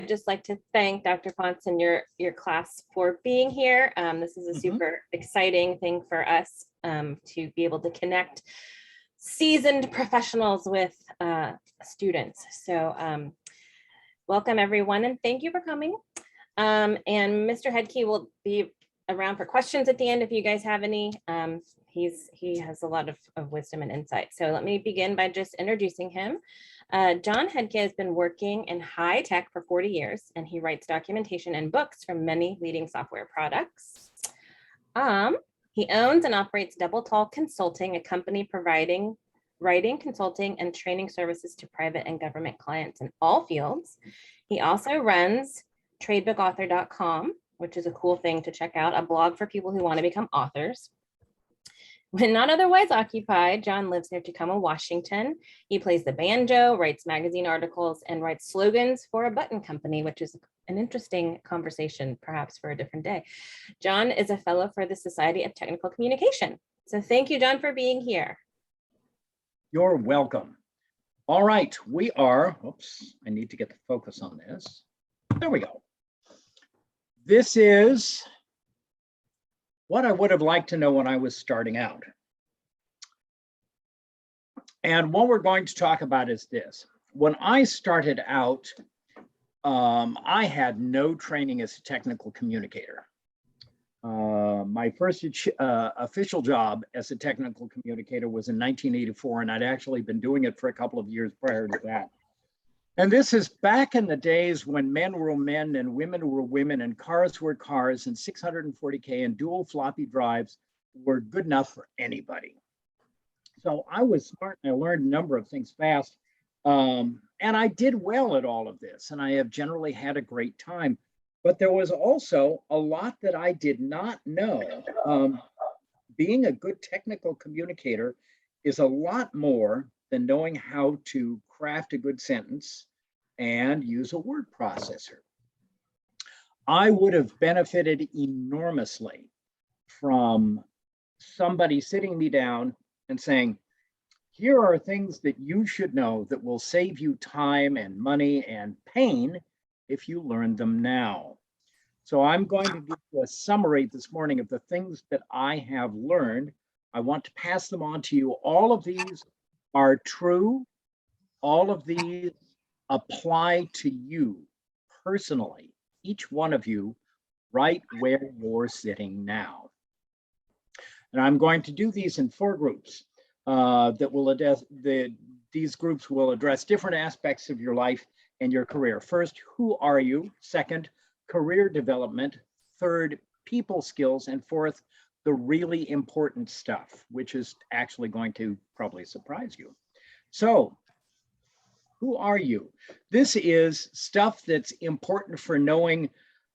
I'd just like to thank Dr. Ponce and your class for being here. This is a super exciting thing for us to be able to connect seasoned professionals with students. So welcome everyone, and thank you for coming. And Mr. Hedtke will be around for questions at the end if you guys have any. He has a lot of wisdom and insight. So let me begin by just introducing him. John Hedtke has been working in high tech for 40 years, and he writes documentation and books for many leading software products. He owns and operates Double Tall Consulting, a company providing writing, consulting, and training services to private and government clients in all fields. He also runs tradebookauthor.com, which is a cool thing to check out, a blog for people who want to become authors. When not otherwise occupied, John lives near Tacoma, Washington. He plays the banjo, writes magazine articles, and writes slogans for a button company, which is an interesting conversation, perhaps for a different day. John is a fellow for the Society of Technical Communication. So thank you, John, for being here. You're welcome. All right, we are, oops, I need to get the focus on this. There we go. This is what I would have liked to know when I was starting out. And what we're going to talk about is this. When I started out, I had no training as a technical communicator. My first official job as a technical communicator was in 1984, and I'd actually been doing it for a couple of years prior to that. And this is back in the days when men were men and women were women and cars were cars and 640K and dual floppy drives were good enough for anybody. So I was smart and I learned a number of things fast. And I did well at all of this, and I have generally had a great time. But there was also a lot that I did not know. Being a good technical communicator is a lot more than knowing how to craft a good sentence and use a word processor. I would have benefited enormously from somebody sitting me down and saying, here are things that you should know that will save you time and money and pain if you learn them now. So I'm going to give you a summary this morning of the things that I have learned. I want to pass them on to you. All of these are true. All of these apply to you personally, each one of you, right where you're sitting now. And I'm going to do these in 4 groups that will address, these groups will address different aspects of your life and your career. First, who are you? Second, career development. Third, people skills. And fourth, the really important stuff, which is actually going to probably surprise you. So, who are you? This is stuff that's important for knowing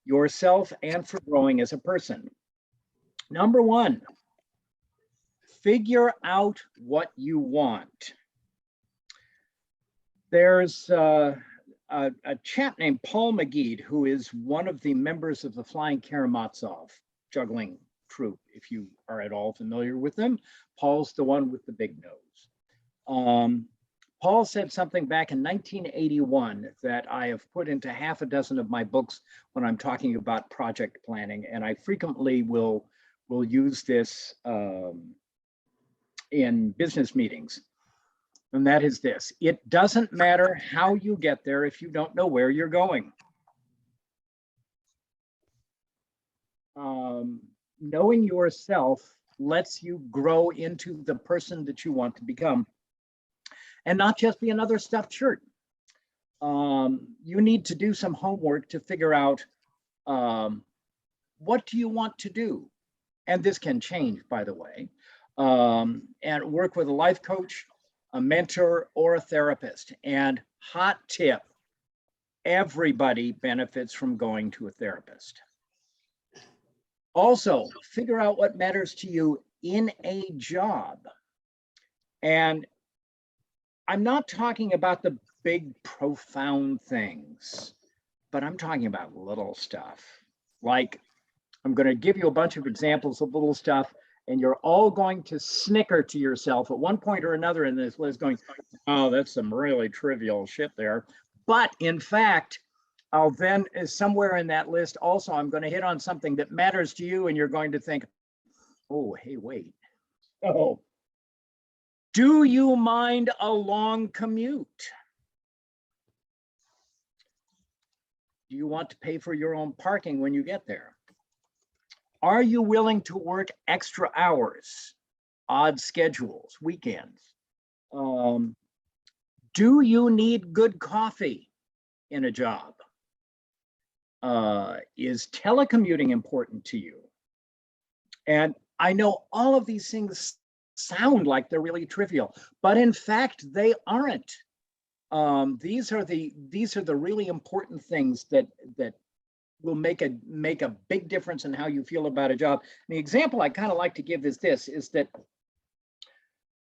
yourself and for growing as a person. Number 1, figure out what you want. There's a chap named Paul McGee, who is one of the members of the Flying Karamazov juggling troupe. If you are at all familiar with them, Paul's the one with the big nose. Paul said something back in 1981 that I have put into half a dozen of my books when I'm talking about project planning, and I frequently will use this in business meetings. And that is this: it doesn't matter how you get there if you don't know where you're going. Knowing yourself lets you grow into the person that you want to become, and not just be another stuffed shirt. You need to do some homework to figure out what do you want to do? And this can change, by the way, and work with a life coach, a mentor, or a therapist. And hot tip, everybody benefits from going to a therapist. Also, figure out what matters to you in a job. And I'm not talking about the big, profound things, but I'm talking about little stuff. Like, I'm going to give you a bunch of examples of little stuff, and you're all going to snicker to yourself at one point or another in this list going, oh, that's some really trivial shit there. But in fact, I'll then, somewhere in that list also, I'm going to hit on something that matters to you, and you're going to think, oh, hey, wait. Oh, do you mind a long commute? Do you want to pay for your own parking when you get there? Are you willing to work extra hours, odd schedules, weekends? Do you need good coffee in a job? Is telecommuting important to you? And I know all of these things sound like they're really trivial, but in fact, they aren't. These are the really important things that will make a big difference in how you feel about a job. And the example I kind of like to give is this: is that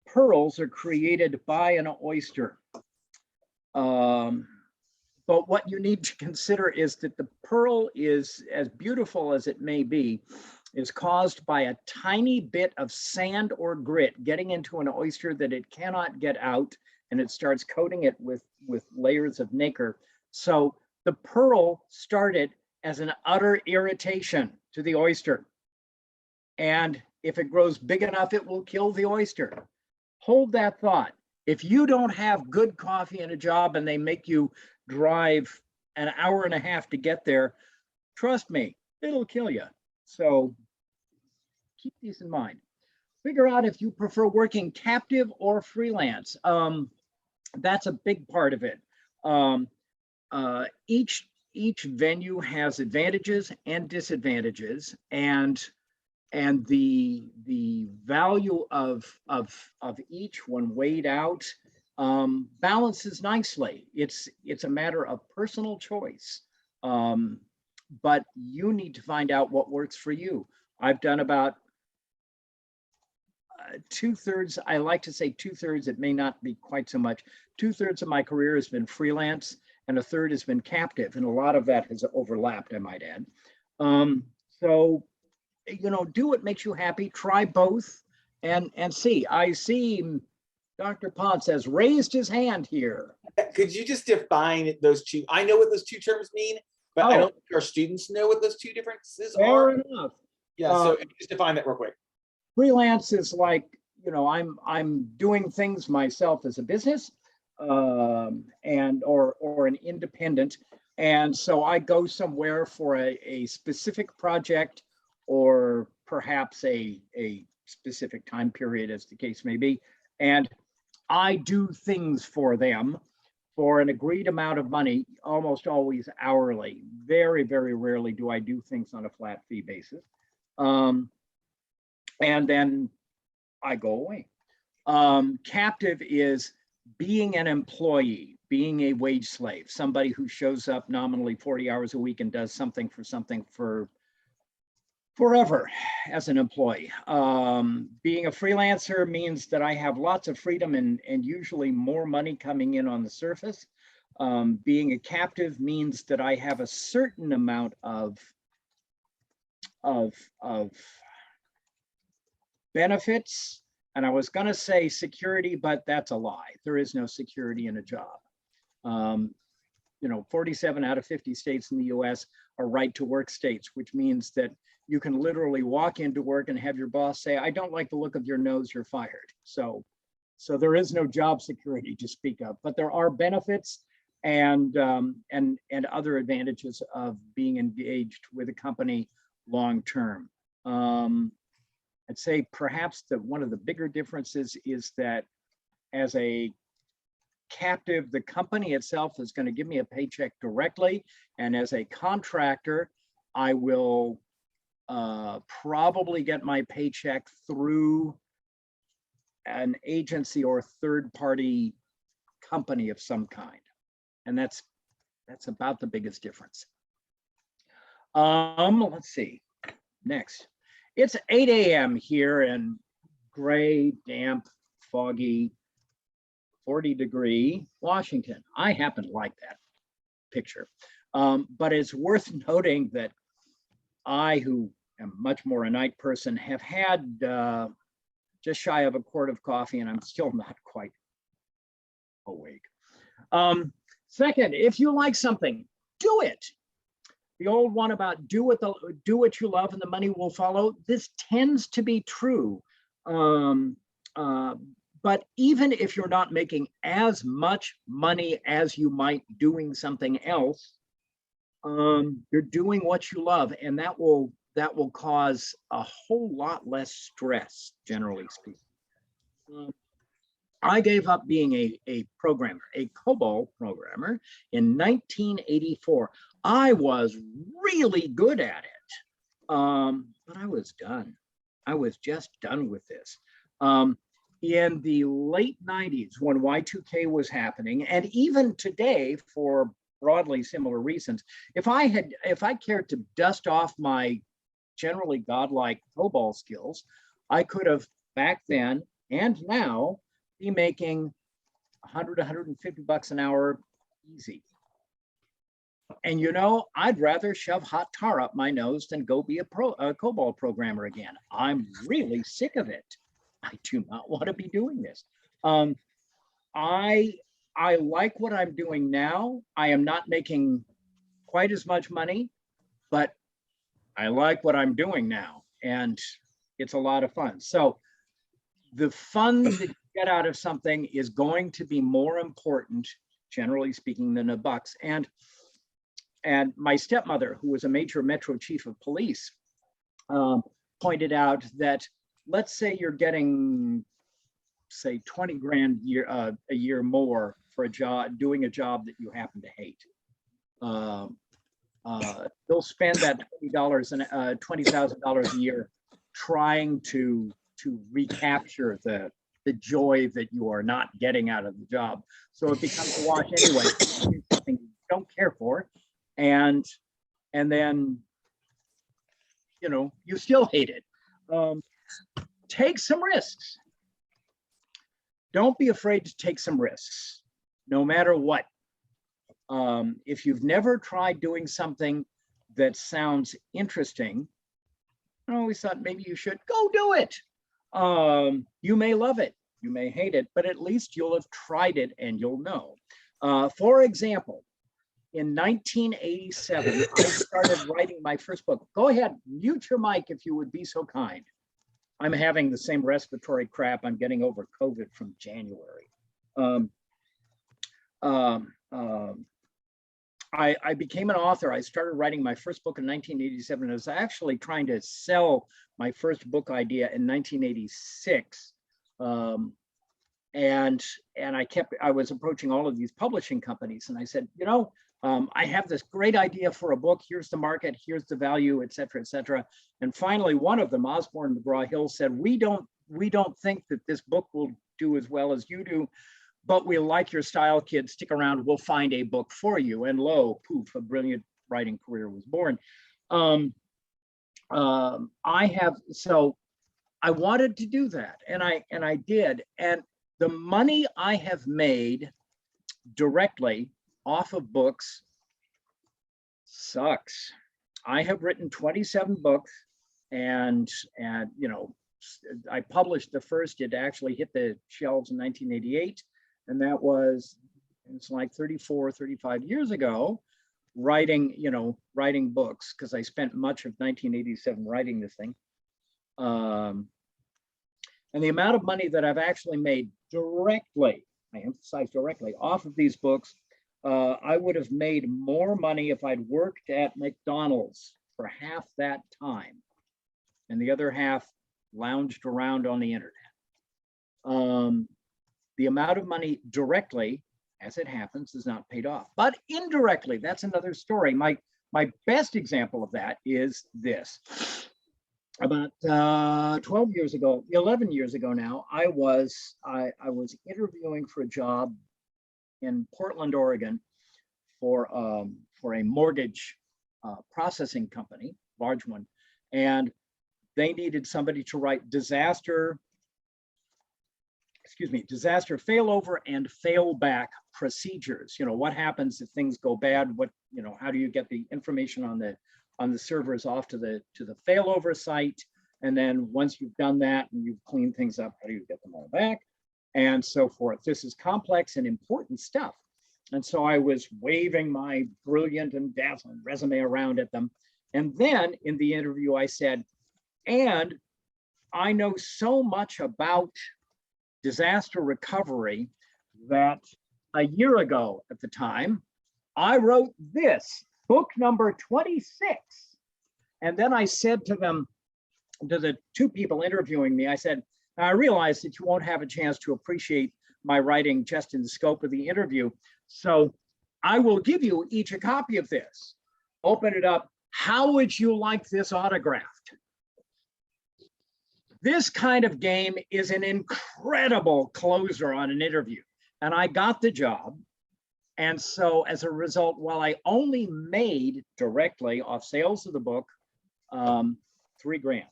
pearls are created by an oyster. But what you need to consider is that the pearl is, as beautiful as it may be, is caused by a tiny bit of sand or grit getting into an oyster that it cannot get out, and it starts coating it with layers of nacre. So the pearl started as an utter irritation to the oyster. And if it grows big enough, it will kill the oyster. Hold that thought. If you don't have good coffee in a job and they make you drive an hour and a half to get there, trust me, it'll kill you. So keep these in mind. Figure out if you prefer working captive or freelance. That's a big part of it. Each venue has advantages and disadvantages, and the value of each, when weighed out, balances nicely. It's a matter of personal choice, but you need to find out what works for you. I've done about 2/3. I like to say 2/3. It may not be quite so much. 2/3 of my career has been freelance, and a third has been captive, and a lot of that has overlapped, I might add. So, you know, do what makes you happy. Try both, and see. I see Dr. Ponce has raised his hand here. Could you just define those two? I know what those two terms mean, but I don't think our students know what those two differences are. Fair enough. Yeah, so just define that real quick. Freelance is like, you know, I'm doing things myself as a business, and or an independent, and so I go somewhere for a specific project, or perhaps a specific time period, as the case may be, and I do things for them for an agreed amount of money, almost always hourly. Very, very rarely do I do things on a flat fee basis. And then I go away. Captive is being an employee, being a wage slave, somebody who shows up nominally 40 hours a week and does something for forever as an employee. Being a freelancer means that I have lots of freedom and usually more money coming in on the surface. Being a captive means that I have a certain amount of benefits. And I was going to say security, but that's a lie. There is no security in a job. You know, 47 out of 50 states in the US are right to work states, which means that you can literally walk into work and have your boss say, I don't like the look of your nose, you're fired. So there is no job security to speak of, but there are benefits and other advantages of being engaged with a company long-term. I'd say perhaps that one of the bigger differences is that as a captive, the company itself is going to give me a paycheck directly, and as a contractor, I will probably get my paycheck through an agency or third-party company of some kind, and that's about the biggest difference. Let's see. Next, it's 8 a.m. here in gray, damp, foggy, 40-degree Washington. I happen to like that picture, but it's worth noting that I, who am much more a night person, have had just shy of a quart of coffee, and I'm still not quite awake. Second, if you like something, do it. The old one about do what you love and the money will follow. This tends to be true. But even if you're not making as much money as you might doing something else, you're doing what you love, and that will cause a whole lot less stress, generally speaking. I gave up being a programmer, a COBOL programmer, in 1984. I was really good at it, but I was done. I was just done with this. In the late 90s, when Y2K was happening, and even today for broadly similar reasons, if I cared to dust off my generally godlike COBOL skills, I could have back then and now be making 100, 150 bucks an hour easy. And you know, I'd rather shove hot tar up my nose than go be a COBOL programmer again. I'm really sick of it. I do not want to be doing this. I like what I'm doing now. I am not making quite as much money, but I like what I'm doing now, and it's a lot of fun. So the fun that you get out of something is going to be more important, generally speaking, than the bucks. And my stepmother, who was a major metro chief of police, pointed out that, let's say you're getting, say, 20 grand a year more for a job, doing a job that you happen to hate. They'll spend that $20,000 a year trying to recapture the joy that you are not getting out of the job. So it becomes a wash anyway. Something you don't care for, and then, you know, you still hate it. Take some risks. Don't be afraid to take some risks, no matter what. If you've never tried doing something that sounds interesting, I always thought maybe you should go do it. You may love it, you may hate it, but at least you'll have tried it and you'll know. For example, in 1987, I started writing my first book. Go ahead, mute your mic if you would be so kind. I'm having the same respiratory crap I'm getting over COVID from January. I became an author. I started writing my first book in 1987. I was actually trying to sell my first book idea in 1986. And I was approaching all of these publishing companies, and I said, you know, I have this great idea for a book. Here's the market, here's the value, et cetera, et cetera. And finally, one of them, Osborne McGraw-Hill, said, we don't think that this book will do as well as you do, but we like your style, kid. Stick around, we'll find a book for you. And lo, poof, a brilliant writing career was born. So I wanted to do that, and I did. And the money I have made directly off of books sucks. I have written 27 books, and you know, I published the first. It actually hit the shelves in 1988, and that was, it's like 34, 35 years ago, writing books, because I spent much of 1987 writing this thing. And the amount of money that I've actually made directly, I emphasize directly, off of these books, I would have made more money if I'd worked at McDonald's for half that time, and the other half lounged around on the internet. The amount of money directly, as it happens, is not paid off, but indirectly, that's another story. My best example of that is this. About 11 years ago now, I was interviewing for a job in Portland, Oregon, for a mortgage processing company, large one, and they needed somebody to write disaster failover and failback procedures. You know, what happens if things go bad? What, you know, how do you get the information on the servers off to the failover site? And then once you've done that and you've cleaned things up, how do you get them all back? And so forth. This is complex and important stuff. And so I was waving my brilliant and dazzling resume around at them. And then in the interview, I said, and I know so much about disaster recovery that a year ago at the time, I wrote this, book number 26. And then I said to them, to the two people interviewing me, I said, I realize that you won't have a chance to appreciate my writing just in the scope of the interview. So I will give you each a copy of this. Open it up. How would you like this autographed? This kind of game is an incredible closer on an interview. And I got the job. And so as a result, while I only made directly off sales of the book, $3 grand.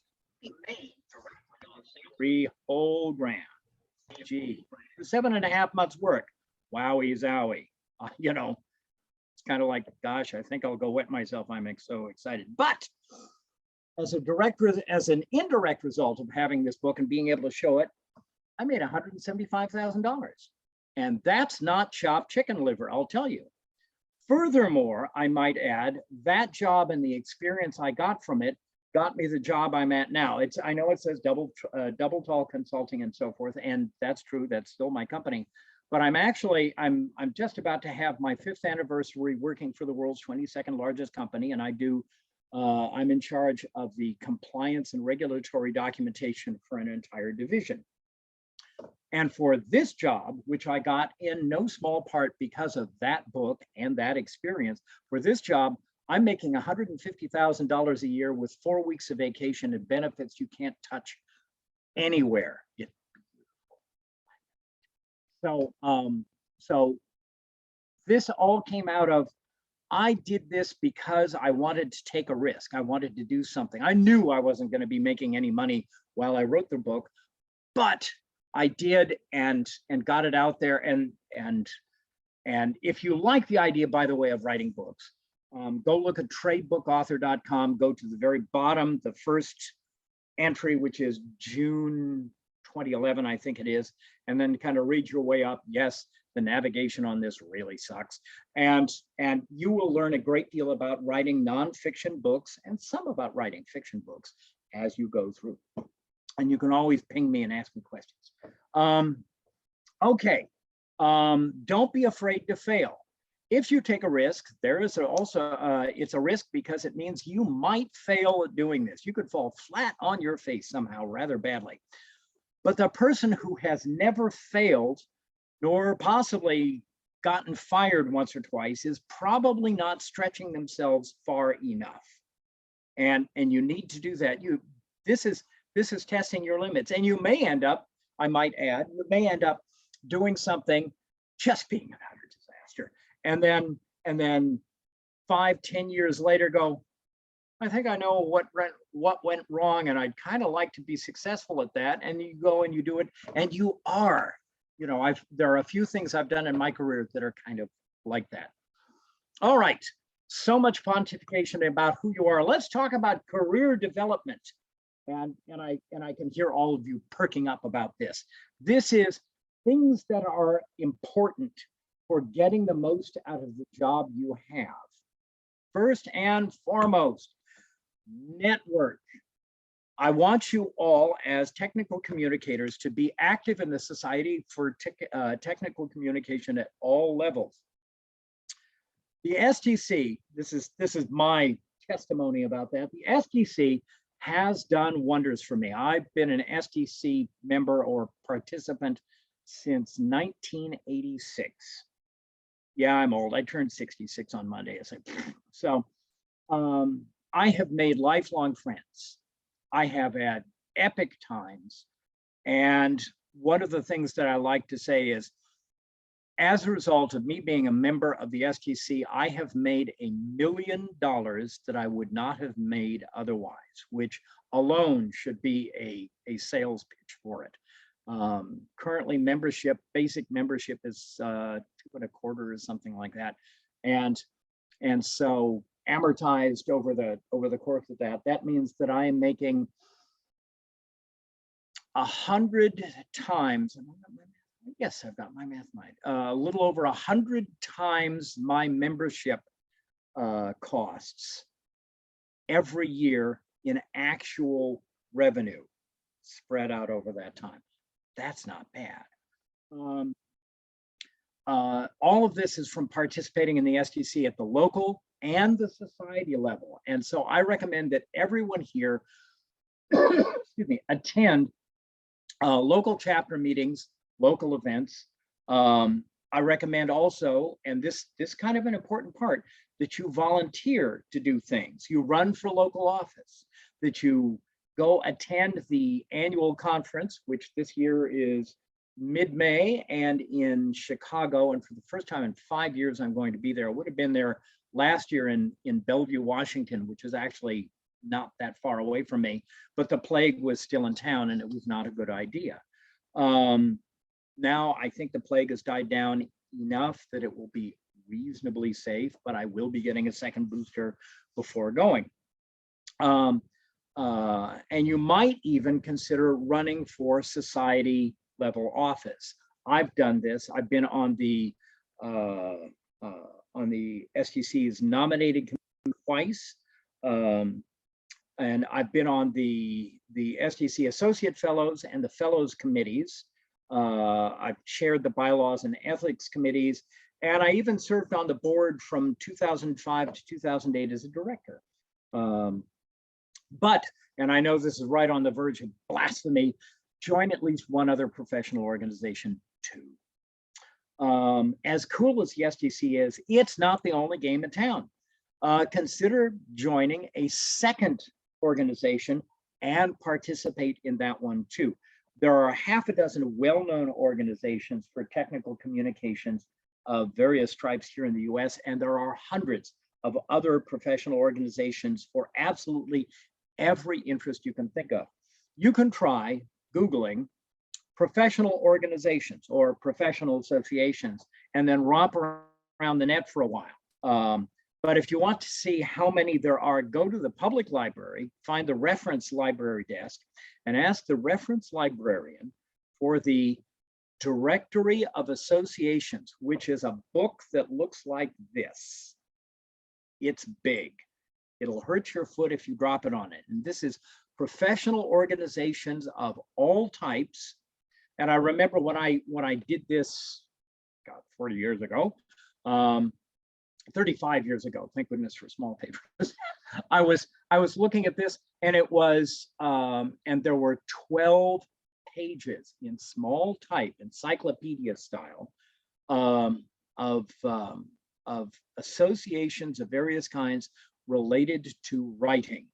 $3 whole grand. Gee, 7.5 months work. Wowie zowie. You know, it's kind of like, gosh, I think I'll go wet myself. I'm so excited. But as an indirect result of having this book and being able to show it, I made $175,000. And that's not chopped chicken liver, I'll tell you. Furthermore, I might add, that job and the experience I got from it got me the job I'm at now. I know it says double tall consulting and so forth, and that's true. That's still my company. But I'm just about to have my 5th anniversary working for the world's 22nd largest company, and I'm in charge of the compliance and regulatory documentation for an entire division. And for this job, which I got in no small part because of that book and that experience, for this job, I'm making $150,000 a year with 4 weeks of vacation and benefits you can't touch anywhere. So this all came out of, I did this because I wanted to take a risk. I wanted to do something. I knew I wasn't going to be making any money while I wrote the book, but I did and got it out there. And if you like the idea, by the way, of writing books, go look at tradebookauthor.com, go to the very bottom, the first entry, which is June 2011, I think it is, and then kind of read your way up. Yes, the navigation on this really sucks. And you will learn a great deal about writing nonfiction books and some about writing fiction books as you go through. And you can always ping me and ask me questions. Okay, don't be afraid to fail. If you take a risk, there is also, it's a risk because it means you might fail at doing this. You could fall flat on your face somehow rather badly. But the person who has never failed, nor possibly gotten fired once or twice, is probably not stretching themselves far enough. And you need to do that. This is testing your limits. And you may end up, I might add, you may end up doing something just being an utter disaster. And then 5-10 years later go, I think I know what went wrong, and I'd kind of like to be successful at that. And you go and you do it, and you are. You know, there are a few things I've done in my career that are kind of like that. All right, so much pontification about who you are. Let's talk about career development. And I can hear all of you perking up about this. This is things that are important for getting the most out of the job you have. First and foremost, network. I want you all as technical communicators to be active in the Society for Technical Communication at all levels. The STC, this is my testimony about that. The STC has done wonders for me. I've been an STC member or participant since 1986. Yeah, I'm old. I turned 66 on Monday. So I have made lifelong friends. I have had epic times. And one of the things that I like to say is, as a result of me being a member of the STC, I have made $1 million that I would not have made otherwise, which alone should be a sales pitch for it. Currently membership, basic membership is $2.25 or something like that. And so amortized over the course of that means that I am making 100 times, yes, I've got my math mind. A little over 100 times my membership costs every year in actual revenue spread out over that time. That's not bad. All of this is from participating in the STC at the local and the society level. And so I recommend that everyone here excuse me, attend local chapter meetings, local events. I recommend also, and this kind of an important part, that you volunteer to do things. You run for local office, that you go attend the annual conference, which this year is mid-May and in Chicago. And for the first time in 5 years, I'm going to be there. I would have been there last year in Bellevue, Washington, which is actually not that far away from me, but the plague was still in town and it was not a good idea. Now I think the plague has died down enough that it will be reasonably safe, but I will be getting a second booster before going. And you might even consider running for society level office. I've done this. I've been on the STC's nominated committee twice. And I've been on the STC Associate Fellows and the Fellows Committees. I've chaired the Bylaws and Ethics Committees, and I even served on the board from 2005 to 2008 as a director. But, and I know this is right on the verge of blasphemy, join at least one other professional organization too. As cool as the STC is, it's not the only game in town. Consider joining a second organization and participate in that one too. There are half a dozen well-known organizations for technical communications of various stripes here in the US, and there are hundreds of other professional organizations for absolutely every interest you can think of. You can try Googling professional organizations or professional associations and then romp around the net for a while. But if you want to see how many there are, go to the public library, find the reference library desk, and ask the reference librarian for the Directory of Associations, which is a book that looks like this. It's big. It'll hurt your foot if you drop it on it. And this is professional organizations of all types. And I remember when I did this, God, 40 years ago, 35 years ago, thank goodness for small papers. I was looking at this, and it was, and there were 12 pages in small type, encyclopedia style, of associations of various kinds related to writing.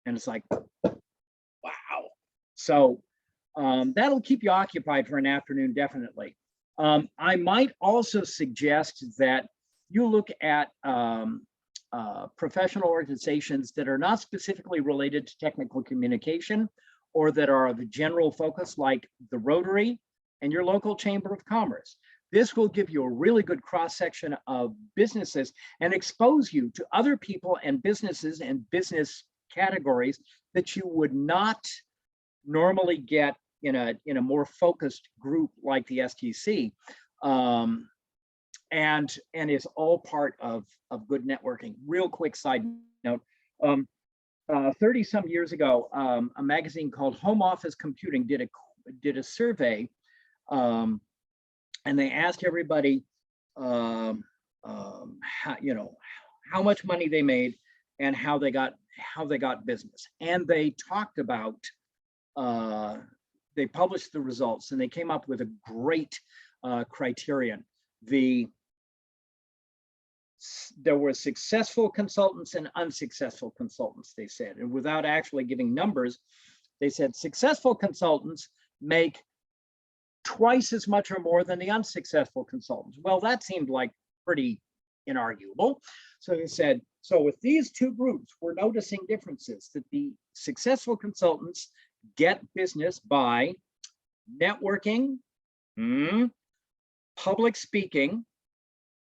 And it's like, wow. So that'll keep you occupied for an afternoon, definitely. I might also suggest that you look at professional organizations that are not specifically related to technical communication or that are of a general focus, like the Rotary and your local Chamber of Commerce. This will give you a really good cross-section of businesses and expose you to other people and businesses and business categories that you would not normally get in a more focused group like the STC. And is all part of good networking. Real quick side note, 30 some years ago, a magazine called Home Office Computing did a survey, and they asked everybody how much money they made and how they got business. And they talked about, they published the results, and they came up with a great criterion. There were successful consultants and unsuccessful consultants, they said. And without actually giving numbers, they said successful consultants make twice as much or more than the unsuccessful consultants. Well, that seemed like pretty inarguable. So they said, so with these two groups, we're noticing differences, that the successful consultants get business by networking, public speaking,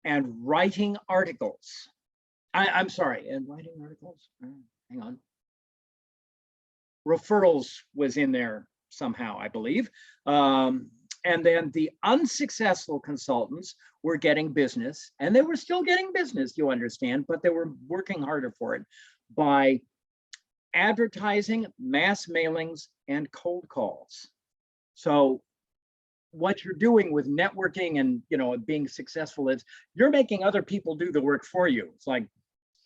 and writing articles. I'm sorry, and writing articles, hang on. Referrals was in there somehow, I believe. And then the unsuccessful consultants were getting business, and they were still getting business, you understand, but they were working harder for it by advertising, mass mailings, and cold calls. So what you're doing with networking and being successful is you're making other people do the work for you. It's like,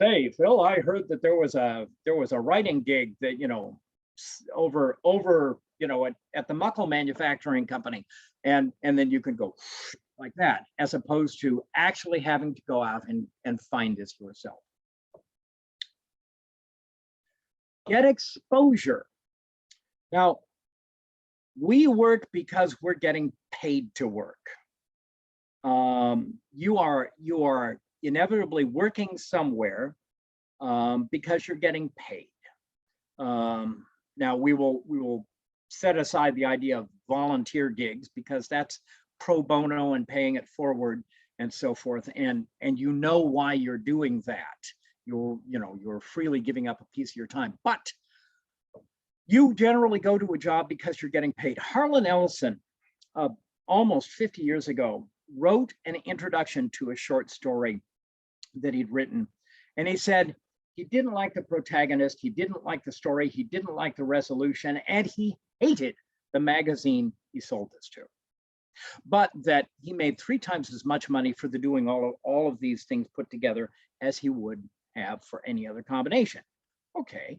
say, Phil, I heard that there was a writing gig that over at the Muckle Manufacturing Company, and then you can go like that, as opposed to actually having to go out and find this yourself. Get exposure. Now, we work because we're getting paid to work. You are inevitably working somewhere because you're getting paid. Now we will set aside the idea of volunteer gigs, because that's pro bono and paying it forward and so forth. And you know why you're doing that. You're freely giving up a piece of your time, but you generally go to a job because you're getting paid. Harlan Ellison, almost 50 years ago, wrote an introduction to a short story that he'd written. And he said he didn't like the protagonist, he didn't like the story, he didn't like the resolution, and he hated the magazine he sold this to. But that he made 3 times as much money for the doing all of these things put together as he would have for any other combination. Okay.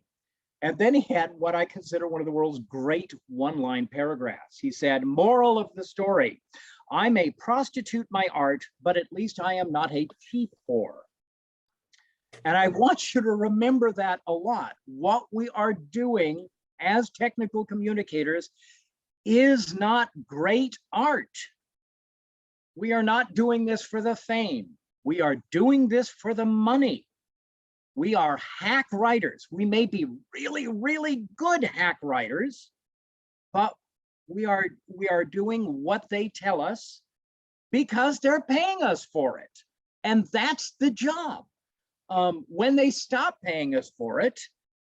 And then he had what I consider one of the world's great one-line paragraphs. He said, moral of the story, I may prostitute my art, but at least I am not a cheap whore. And I want you to remember that a lot. What we are doing as technical communicators is not great art. We are not doing this for the fame. We are doing this for the money. We are hack writers. We may be really, really good hack writers, but we are doing what they tell us because they're paying us for it. And that's the job. When they stop paying us for it,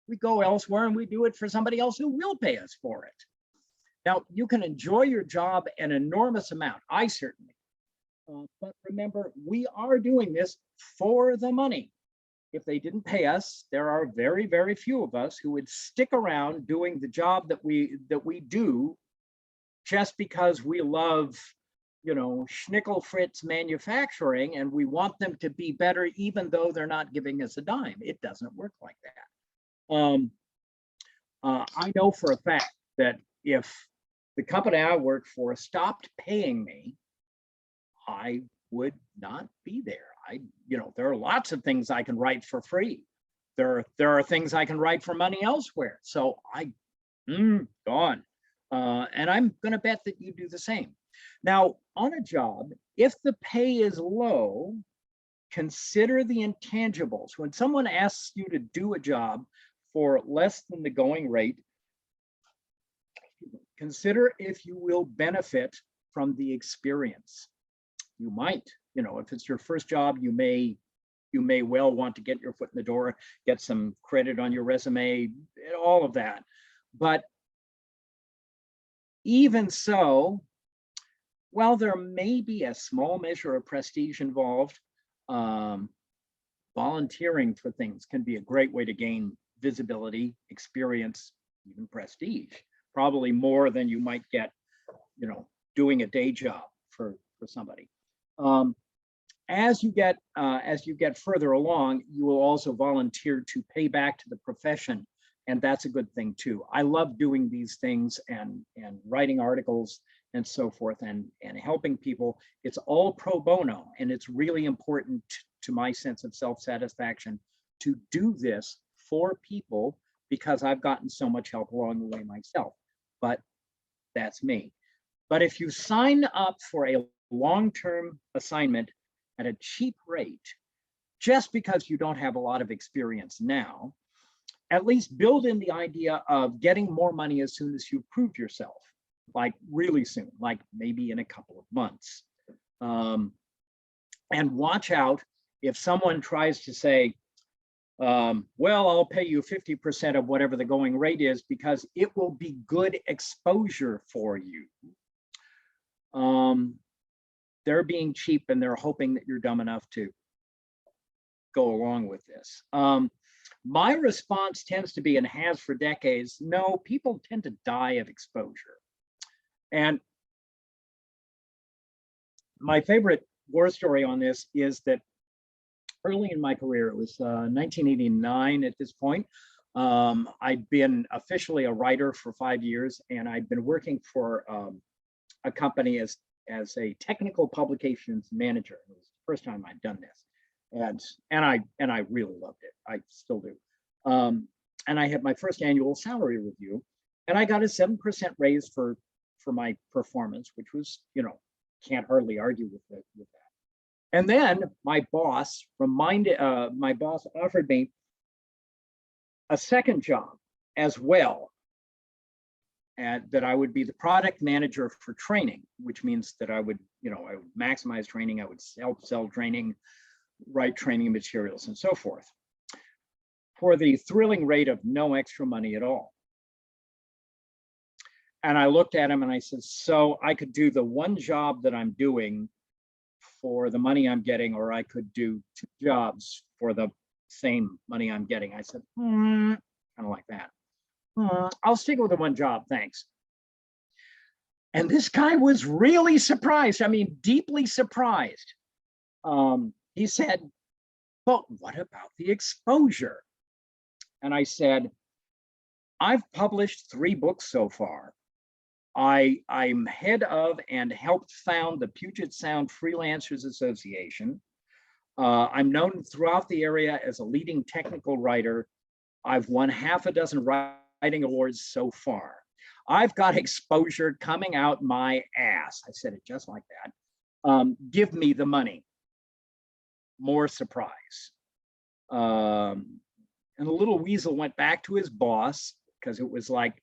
we go elsewhere and we do it for somebody else who will pay us for it. Now, you can enjoy your job an enormous amount. I certainly. But remember, we are doing this for the money. If they didn't pay us, there are very, very few of us who would stick around doing the job that we do just because we love, Schnickel Fritz manufacturing and we want them to be better even though they're not giving us a dime. It doesn't work like that. I know for a fact that if the company I work for stopped paying me, I would not be there. There are lots of things I can write for free. There are things I can write for money elsewhere. So gone. And I'm going to bet that you do the same. Now, on a job, if the pay is low, consider the intangibles. When someone asks you to do a job for less than the going rate, consider if you will benefit from the experience. You might, if it's your first job, you may well want to get your foot in the door, get some credit on your resume, all of that. But even so, while there may be a small measure of prestige involved, volunteering for things can be a great way to gain visibility, experience, even prestige, probably more than you might get, doing a day job for somebody. As you get further along, you will also volunteer to pay back to the profession, and that's a good thing too. I love doing these things and writing articles and so forth and helping people. It's all pro bono, and it's really important to my sense of self-satisfaction to do this for people because I've gotten so much help along the way myself. But that's me. But if you sign up for a long-term assignment at a cheap rate, just because you don't have a lot of experience now, at least build in the idea of getting more money as soon as you prove yourself, like really soon, like maybe in a couple of months. And watch out if someone tries to say, well, I'll pay you 50% of whatever the going rate is because it will be good exposure for you. they're being cheap and they're hoping that you're dumb enough to go along with this. My response tends to be, and has for decades, no, people tend to die of exposure. And my favorite war story on this is that early in my career, it was 1989 at this point, I'd been officially a writer for 5 years, and I'd been working for a company as a technical publications manager. It was the first time I'd done this, and I really loved it. I still do. And I had my first annual salary review, and I got a 7% raise for my performance, which was, can't hardly argue with that. And then my boss offered me a second job as well, and that I would be the product manager for training, which means that I would maximize training, I would sell training, write training materials, and so forth, for the thrilling rate of no extra money at all. And I looked at him and I said, so I could do the one job that I'm doing for the money I'm getting, or I could do 2 jobs for the same money I'm getting. I said, kind of like that. I'll stick with the one job, thanks. And this guy was really surprised. I mean, deeply surprised. He said, but what about the exposure? And I said, I've published 3 books so far. I'm head of and helped found the Puget Sound Freelancers Association. I'm known throughout the area as a leading technical writer. I've won half a dozen writing awards so far. I've got exposure coming out my ass. I said it just like that. Give me the money. More surprise. And the little weasel went back to his boss, because it was like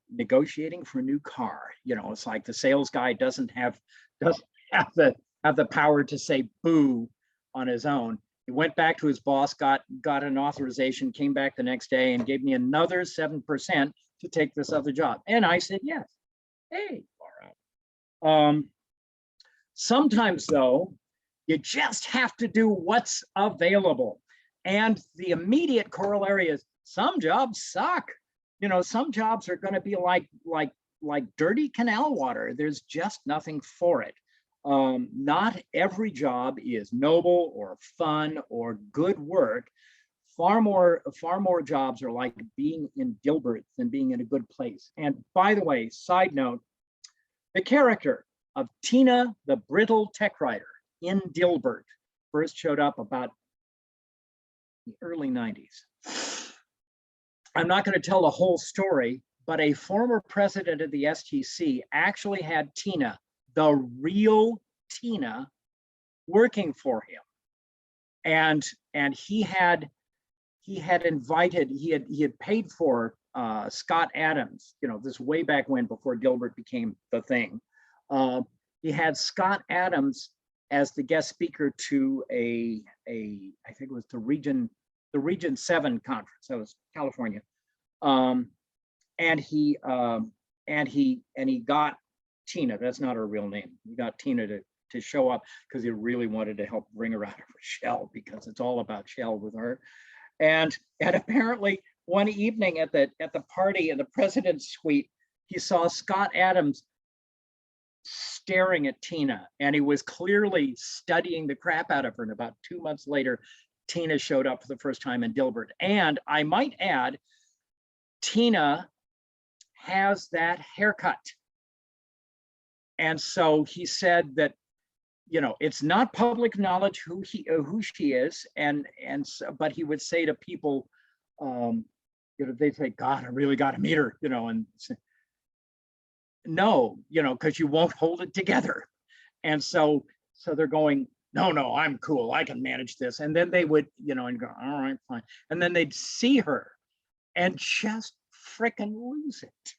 negotiating for a new car. It's like the sales guy doesn't have the power to say boo on his own. He went back to his boss, got an authorization, came back the next day and gave me another 7% to take this other job. And I said yes. Hey, all right. Sometimes though, you just have to do what's available. And the immediate corollary is some jobs suck. Some jobs are going to be like dirty canal water. There's just nothing for it. Not every job is noble or fun or good work. Far more jobs are like being in Dilbert than being in a good place. And by the way, side note, the character of Tina, the brittle tech writer in Dilbert, first showed up about the early 90s. I'm not going to tell the whole story, but a former president of the STC actually had Tina, the real Tina, working for him. And he had paid for Scott Adams, this way back when, before Dilbert became the thing. He had Scott Adams as the guest speaker to I think it was the Region 7 conference. That was California. And he got Tina, that's not her real name. He got Tina to show up because he really wanted to help bring her out of her shell, because it's all about shell with her. And apparently one evening at the party in the president's suite, he saw Scott Adams staring at Tina, and he was clearly studying the crap out of her. And about 2 months later, Tina showed up for the first time in Dilbert. And I might add, Tina has that haircut. And so he said that, it's not public knowledge who she is, but he would say to people, they say, God, I really got to meet her, and no, because you won't hold it together. And so they're going, no, I'm cool, I can manage this. And then they would, and go, all right, fine. And then they'd see her and just frickin' lose it.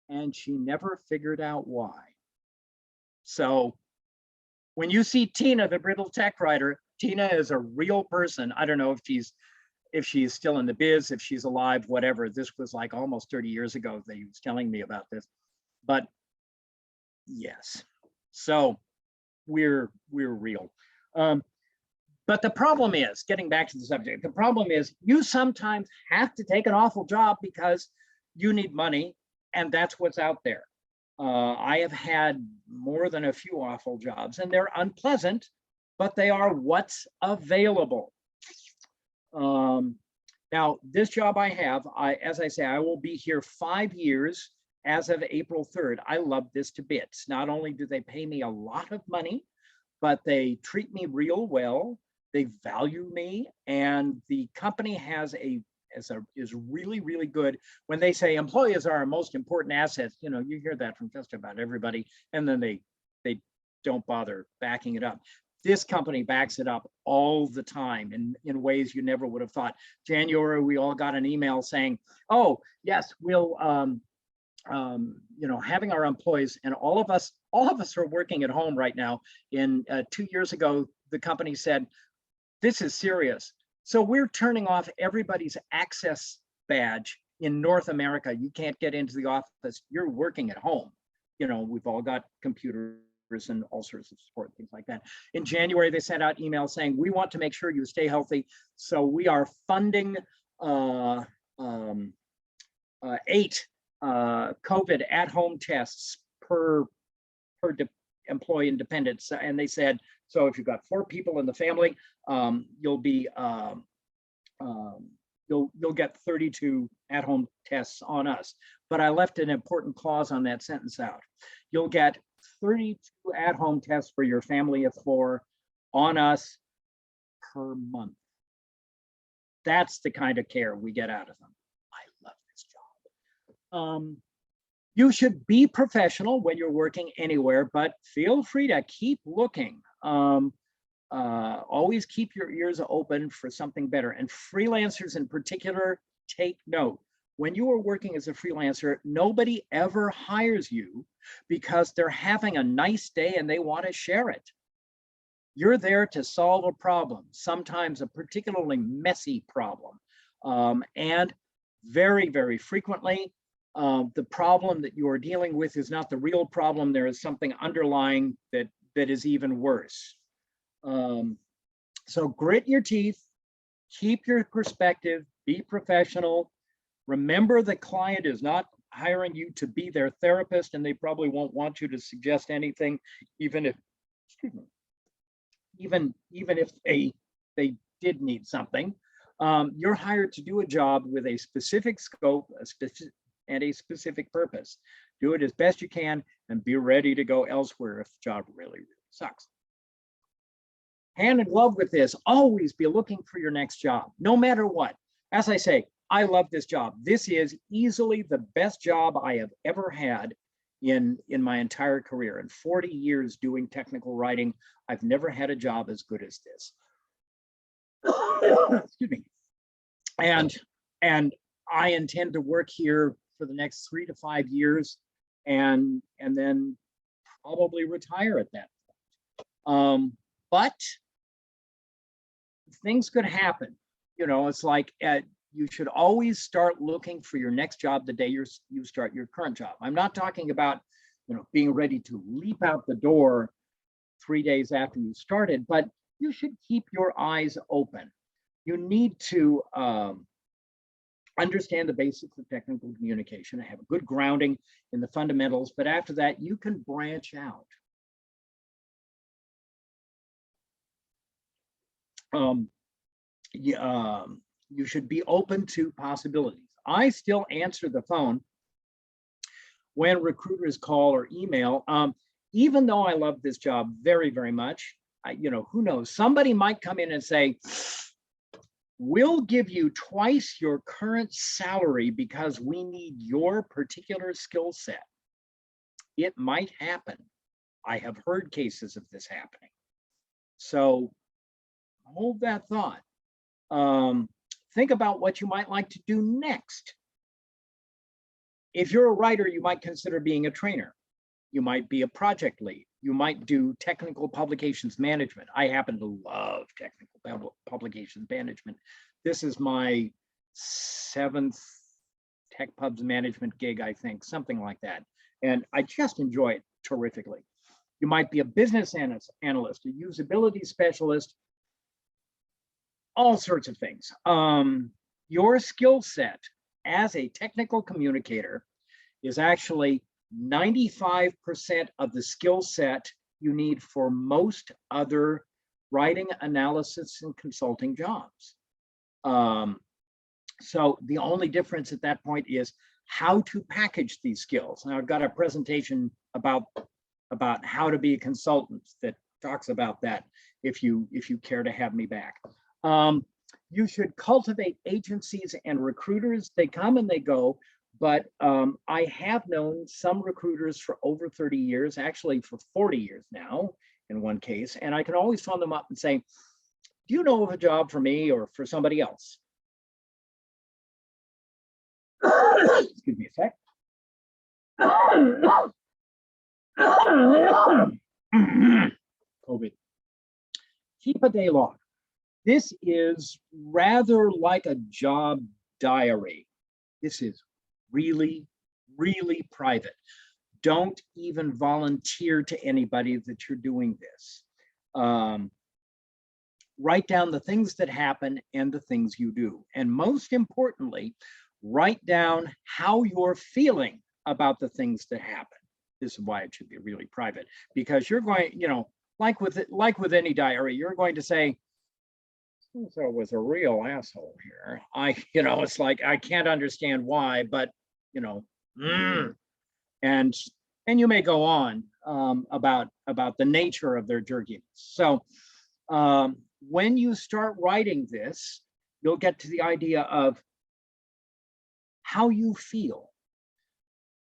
And she never figured out why. So when you see Tina, the brittle tech writer, Tina is a real person. I don't know if she's still in the biz, if she's alive, whatever. This was like almost 30 years ago that he was telling me about this. But Yes. So we're real. But the problem is, getting back to the subject, the problem is you sometimes have to take an awful job because you need money, and that's what's out there. I have had more than a few awful jobs, and they're unpleasant, but they are what's available. Now, this job I have, as I say, I will be here 5 years as of April 3rd. I love this to bits. Not only do they pay me a lot of money, but they treat me real well. They value me, and the company is really, really good. When they say employees are our most important assets, you know, you hear that from just about everybody, and then they don't bother backing it up. This company backs it up all the time in ways you never would have thought. January, we all got an email saying, oh, yes, we'll, you know, having our employees, and all of us are working at home right now. 2 years ago, the company said, this is serious. So we're turning off everybody's access badge in North America. You can't get into the office. You're working at home. You know, we've all got computers and all sorts of support, things like that. In January, they sent out emails saying, we want to make sure you stay healthy. So we are funding 8 COVID at-home tests per employee independent. And they said, so if you've got 4 people in the family, you'll get 32 at-home tests on us. But I left an important clause on that sentence out. You'll get 32 at-home tests for your family of 4 on us per month. That's the kind of care we get out of them. I love this job. You should be professional when you're working anywhere, but feel free to keep looking. Always keep your ears open for something better. And freelancers in particular, take note. When you are working as a freelancer, nobody ever hires you because they're having a nice day and they want to share it. You're there to solve a problem, sometimes a particularly messy problem. And very, very frequently, the problem that you are dealing with is not the real problem. There is something underlying that is even worse. So grit your teeth, keep your perspective, be professional. Remember, the client is not hiring you to be their therapist, and they probably won't want you to suggest anything, even if, excuse me, even if they did need something. You're hired to do a job with a specific scope, and a specific purpose. Do it as best you can and be ready to go elsewhere if the job really, really sucks. Hand in glove with this, always be looking for your next job, no matter what. As I say, I love this job. This is easily the best job I have ever had in my entire career. In 40 years doing technical writing, I've never had a job as good as this. Excuse me. And I intend to work here for the next 3 to 5 years, and then probably retire at that point. But things could happen. You know, it's like you should always start looking for your next job the day you start your current job. I'm not talking about, you know, being ready to leap out the door 3 days after you started, but you should keep your eyes open. You need to understand the basics of technical communication, have a good grounding in the fundamentals, but after that, you can branch out. You should be open to possibilities. I still answer the phone when recruiters call or email. Even though I love this job very, very much, you know, who knows? Somebody might come in and say, we'll give you twice your current salary because we need your particular skill set. It might happen. I have heard cases of this happening. So hold that thought. Think about what you might like to do next. If you're a writer, you might consider being a trainer. You might be a project lead. You might do technical publications management. I happen to love technical publications management. This is my 7th tech pubs management gig, I think, something like that. And I just enjoy it. terrifically. You might be a business analyst, a usability specialist, all sorts of things. Your skill set as a technical communicator is actually 95% of the skill set you need for most other writing, analysis, and consulting jobs. So the only difference at that point is how to package these skills. Now I've got a presentation about how to be a consultant that talks about that if you care to have me back. You should cultivate agencies and recruiters. They come and they go, but I have known some recruiters for over 30 years, actually for 40 years now in one case, and I can always phone them up and say, do you know of a job for me or for somebody else? Excuse me a sec. COVID. Keep a day log. This is rather like a job diary. This is really, really private. Don't even volunteer to anybody that you're doing this. Write down the things that happen and the things you do. And most importantly, write down how you're feeling about the things that happen. This is why it should be really private, because you're going, like with any diary, you're going to say, so was a real asshole here. It's like, I can't understand why, but and you may go on about the nature of their jerkiness. So when you start writing this, you'll get to the idea of how you feel.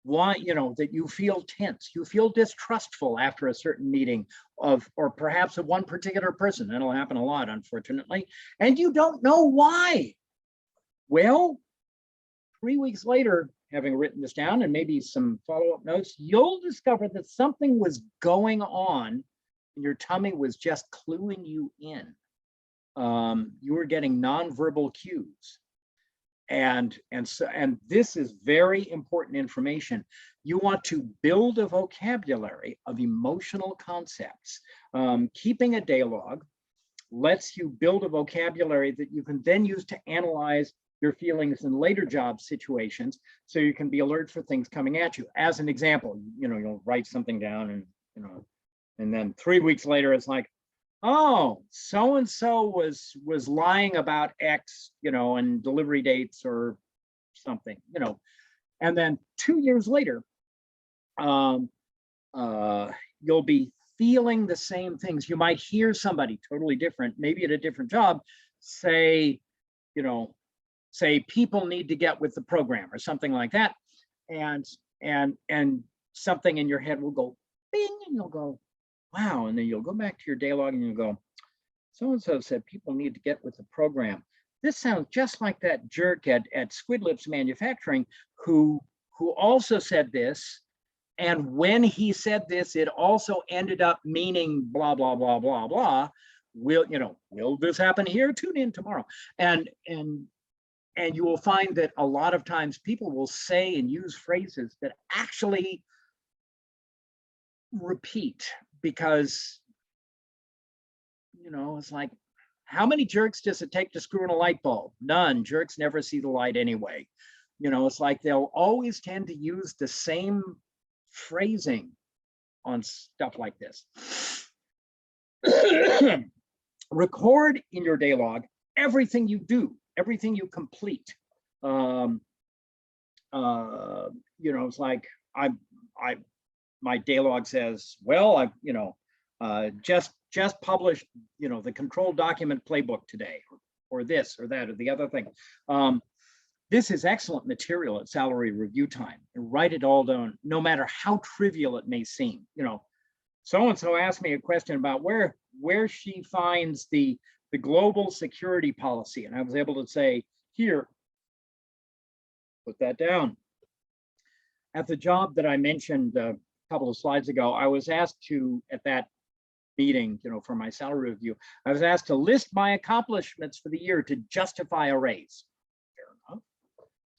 Why, that you feel tense, you feel distrustful after a certain meeting or perhaps of one particular person. That'll happen a lot, unfortunately, and you don't know why. Well, 3 weeks later, having written this down and maybe some follow-up notes, you'll discover that something was going on and your tummy was just cluing you in. You were getting nonverbal cues. And this is very important information. You want to build a vocabulary of emotional concepts. Keeping a day log lets you build a vocabulary that you can then use to analyze your feelings in later job situations, so you can be alert for things coming at you. As an example, you'll write something down and then 3 weeks later, it's like, oh, so-and-so was lying about X, and delivery dates or something, and then 2 years later, you'll be feeling the same things. You might hear somebody totally different, maybe at a different job, say people need to get with the program or something like that. And something in your head will go bing, and you'll go, wow. And then you'll go back to your day log and you'll go, so-and-so said people need to get with the program. This sounds just like that jerk at Squid Lips Manufacturing who also said this. And when he said this, it also ended up meaning blah, blah, blah, blah, blah. Will this happen here? Tune in tomorrow. And you will find that a lot of times people will say and use phrases that actually repeat, because it's like, how many jerks does it take to screw in a light bulb? None. Jerks never see the light anyway. It's like they'll always tend to use the same phrasing on stuff like this. Record in your day log everything you do, everything you complete. It's like my day log says, well, I just published, the control document playbook today, or this or that or the other thing. This is excellent material at salary review time. Write it all down, no matter how trivial it may seem. So-and-so asked me a question about where she finds the global security policy. And I was able to say, here, put that down. At the job that I mentioned a couple of slides ago, I was asked to, at that meeting, for my salary review, I was asked to list my accomplishments for the year to justify a raise. Fair enough.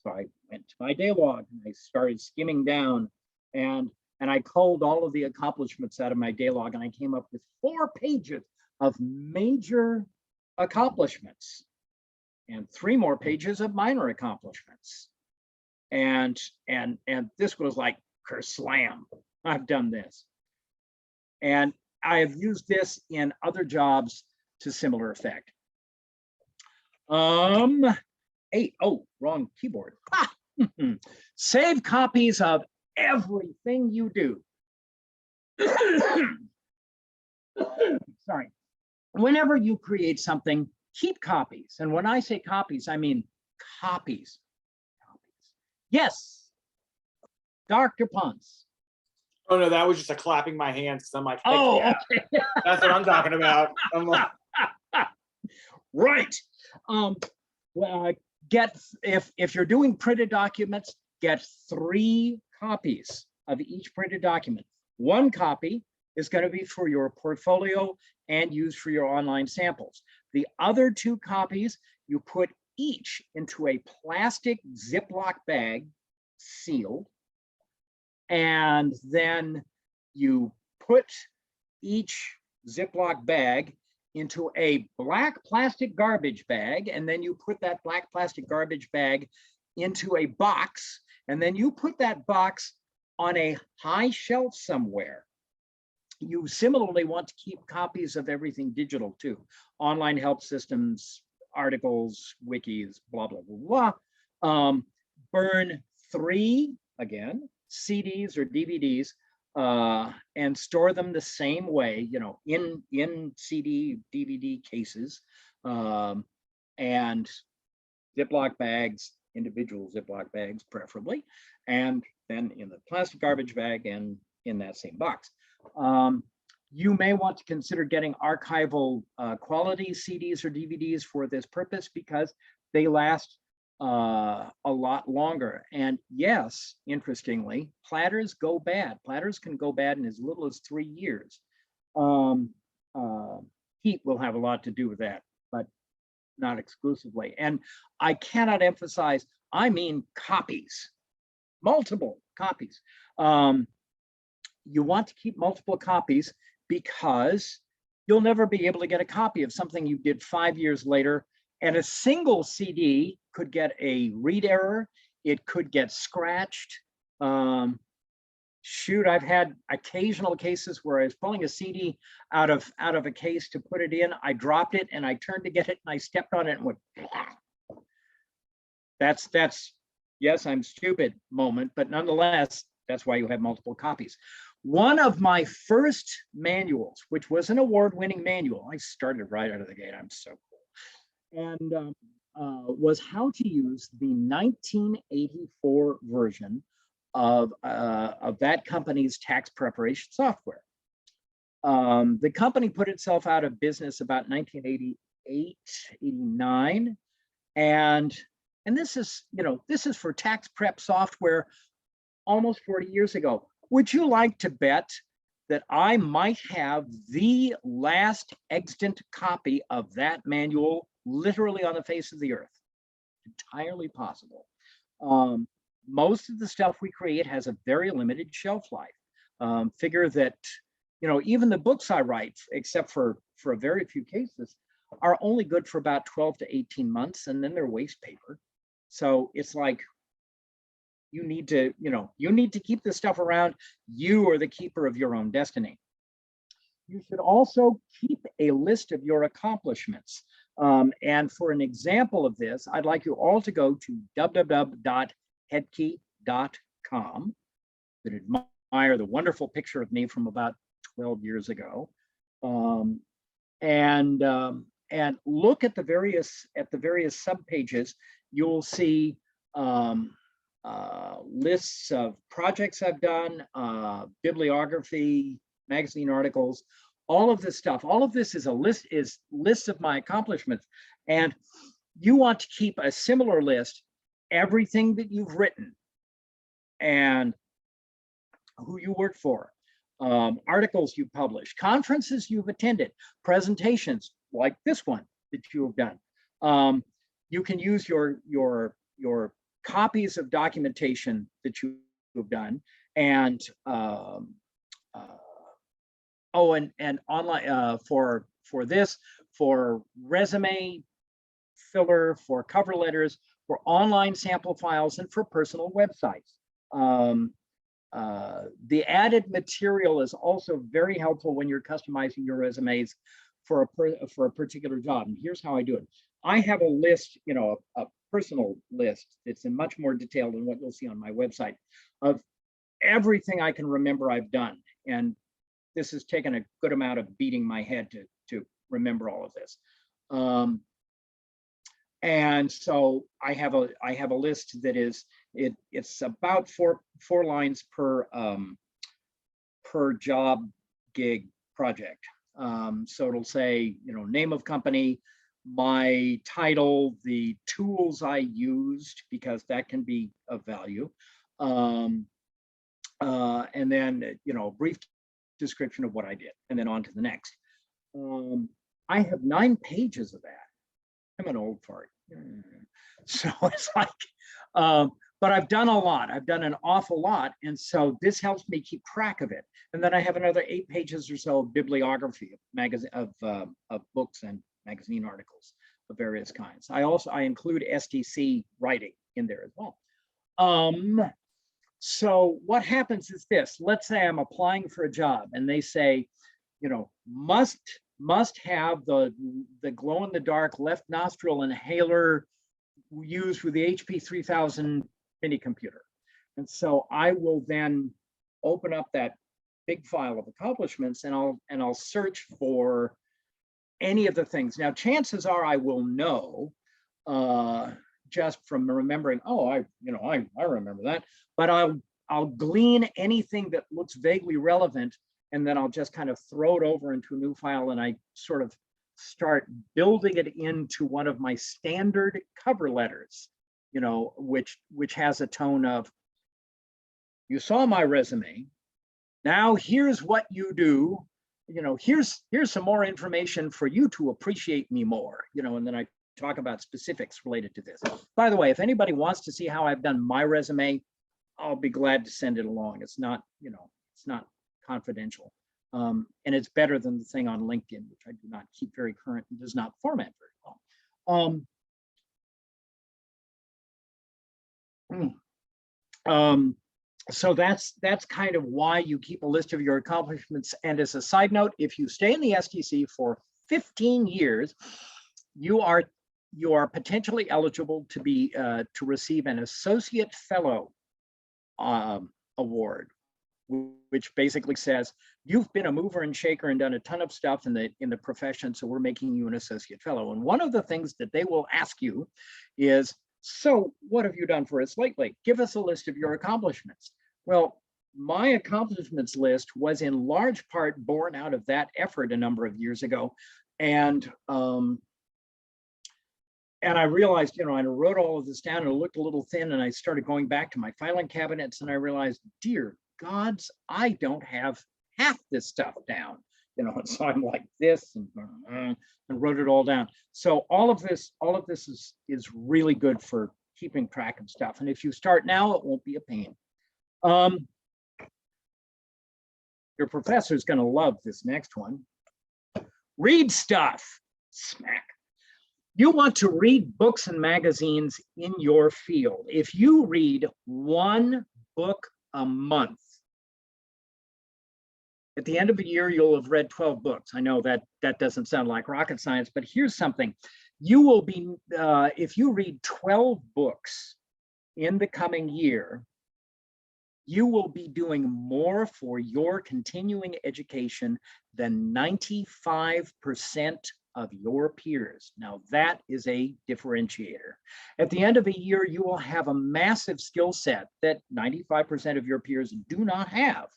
So I went to my day log and I started skimming down, and and I culled all of the accomplishments out of my day log, and I came up with 4 pages of major accomplishments and 3 more pages of minor accomplishments. And this was like kerslam. I've done this. And I have used this in other jobs to similar effect. 8, oh, wrong keyboard. Save copies of everything you do. Sorry. Whenever you create something, keep copies. And when I say copies, I mean copies. Yes, Dr. Ponce. Oh no, that was just a clapping my hands because I'm like, heck Oh, yeah. okay. That's what I'm talking about. I'm like, Right. Well, if you're doing printed documents, get 3 copies of each printed document. 1 copy is going to be for your portfolio and used for your online samples. The other 2 copies, you put each into a plastic Ziploc bag, sealed, and then you put each Ziploc bag into a black plastic garbage bag, and then you put that black plastic garbage bag into a box, and then you put that box on a high shelf somewhere. You similarly want to keep copies of everything digital too. Online help systems, articles, wikis, blah, blah, blah, blah. Burn 3, again, CDs or DVDs, and store them the same way, you know, in CD, DVD cases, and Ziploc bags, individual Ziploc bags preferably, and then in the plastic garbage bag and in that same box. You may want to consider getting archival quality CDs or DVDs for this purpose because they last a lot longer. And yes, interestingly, platters go bad. Platters can go bad in as little as 3 years. Heat will have a lot to do with that, but not exclusively. And I cannot emphasize, I mean copies, multiple copies. You want to keep multiple copies because you'll never be able to get a copy of something you did 5 years later. And a single CD could get a read error. It could get scratched. Shoot, I've had occasional cases where I was pulling a CD out of a case to put it in. I dropped it and I turned to get it and I stepped on it and went, that's yes, I'm stupid moment, but nonetheless, that's why you have multiple copies. One of my first manuals, which was an award-winning manual, I started right out of the gate, I'm so cool, and was how to use the 1984 version of that company's tax preparation software. The company put itself out of business about 1988, 89, and this is, you know, this is for tax prep software almost 40 years ago. Would you like to bet that I might have the last extant copy of that manual literally on the face of the earth? Entirely possible. Most of the stuff we create has a very limited shelf life. Figure that, you know, even the books I write, except for a very few cases, are only good for about 12 to 18 months, and then they're waste paper. So it's like, you need to, you know, you need to keep this stuff around. You are the keeper of your own destiny. You should also keep a list of your accomplishments. And for an example of this, I'd like you all to go to www.hedtke.com. That admire the wonderful picture of me from about 12 years ago, and look at the various subpages. You'll see lists of projects I've done, bibliography, magazine articles, all of this stuff. All of this is a list of my accomplishments. And you want to keep a similar list, everything that you've written and who you work for, articles you published, conferences you've attended, presentations like this one that you have done. You can use your copies of documentation that you have done And oh, and online for this, for resume filler, for cover letters, for online sample files, and for personal websites. The added material is also very helpful when you're customizing your resumes for a particular job. And here's how I do it. I have a list, you know, a personal list that's in much more detail than what you'll see on my website of everything I can remember I've done. And this has taken a good amount of beating my head to remember all of this. And so I have a list that is it's about four lines per job gig project. So it'll say, you know, name of company, my title, the tools I used, because that can be of value. And then, you know, a brief description of what I did, and then on to the next. I have 9 pages of that. I'm an old fart. So it's like, but I've done a lot. I've done an awful lot. And so this helps me keep track of it. And then I have another 8 pages or so of bibliography of books and magazine articles of various kinds. I include STC writing in there as well. So what happens is this. Let's say I'm applying for a job and they say, you know, must have the glow in the dark left nostril inhaler used with the HP 3000 mini computer. And so I will then open up that big file of accomplishments and I'll search for any of the things. Now, chances are I will know just from remembering, oh, I remember that, but I'll glean anything that looks vaguely relevant, and then I'll just kind of throw it over into a new file, and I sort of start building it into one of my standard cover letters, you know, which has a tone of, you saw my resume, now here's what you do, you know, here's some more information for you to appreciate me more, you know, and then I talk about specifics related to this. By the way, if anybody wants to see how I've done my resume, I'll be glad to send it along. It's not, you know, it's not confidential. And it's better than the thing on LinkedIn, which I do not keep very current and does not format very well. So that's kind of why you keep a list of your accomplishments. And as a side note, if you stay in the STC for 15 years, you are potentially eligible to be to receive an associate fellow award, which basically says you've been a mover and shaker and done a ton of stuff in the profession, so we're making you an associate fellow. And one of the things that they will ask you is, so what have you done for us lately? Give us a list of your accomplishments. Well, my accomplishments list was in large part born out of that effort a number of years ago. And I realized, you know, I wrote all of this down and it looked a little thin, and I started going back to my filing cabinets and I realized, dear gods, I don't have half this stuff down, you know, and so I'm like this and wrote it all down. So all of this is really good for keeping track of stuff. And if you start now, it won't be a pain. Your professor is going to love this next one. Read stuff. Smack. You want to read books and magazines in your field. If you read 1 book a month, at the end of the year, you'll have read 12 books. I know that doesn't sound like rocket science, but here's something. You will be, if you read 12 books in the coming year, you will be doing more for your continuing education than 95% of your peers. Now that is a differentiator. At the end of a year, you will have a massive skill set that 95% of your peers do not have.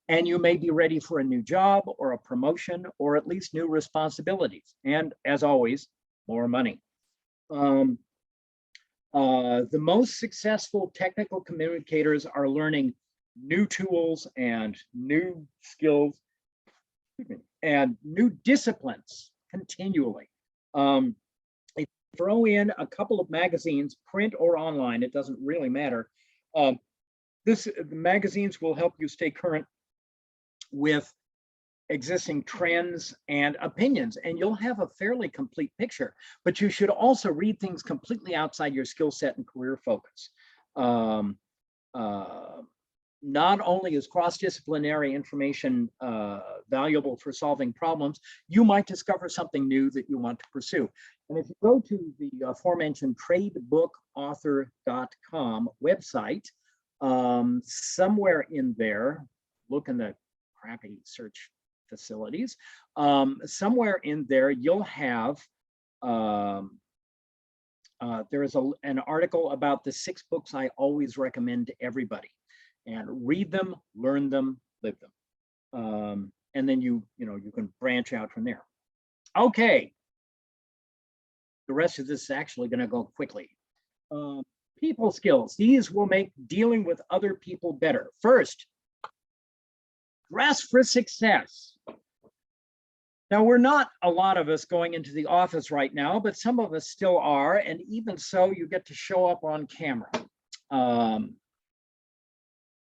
And you may be ready for a new job or a promotion or at least new responsibilities. And as always, more money. The most successful technical communicators are learning new tools and new skills and new disciplines continually. If you throw in a couple of magazines, print or online, it doesn't really matter. The magazines will help you stay current with existing trends and opinions, and you'll have a fairly complete picture. But you should also read things completely outside your skill set and career focus. Not only is cross-disciplinary information valuable for solving problems, you might discover something new that you want to pursue. And if you go to the aforementioned tradebookauthor.com website, somewhere in there, look in the crappy search facilities, somewhere in there you'll have there is an article about the 6 books I always recommend to everybody, and read them, learn them, live them, and then you can branch out from there. Okay, the rest of this is actually going to go quickly. People skills, these will make dealing with other people better. First, dress for success. Now, we're not a lot of us going into the office right now, but some of us still are, and even so, you get to show up on camera.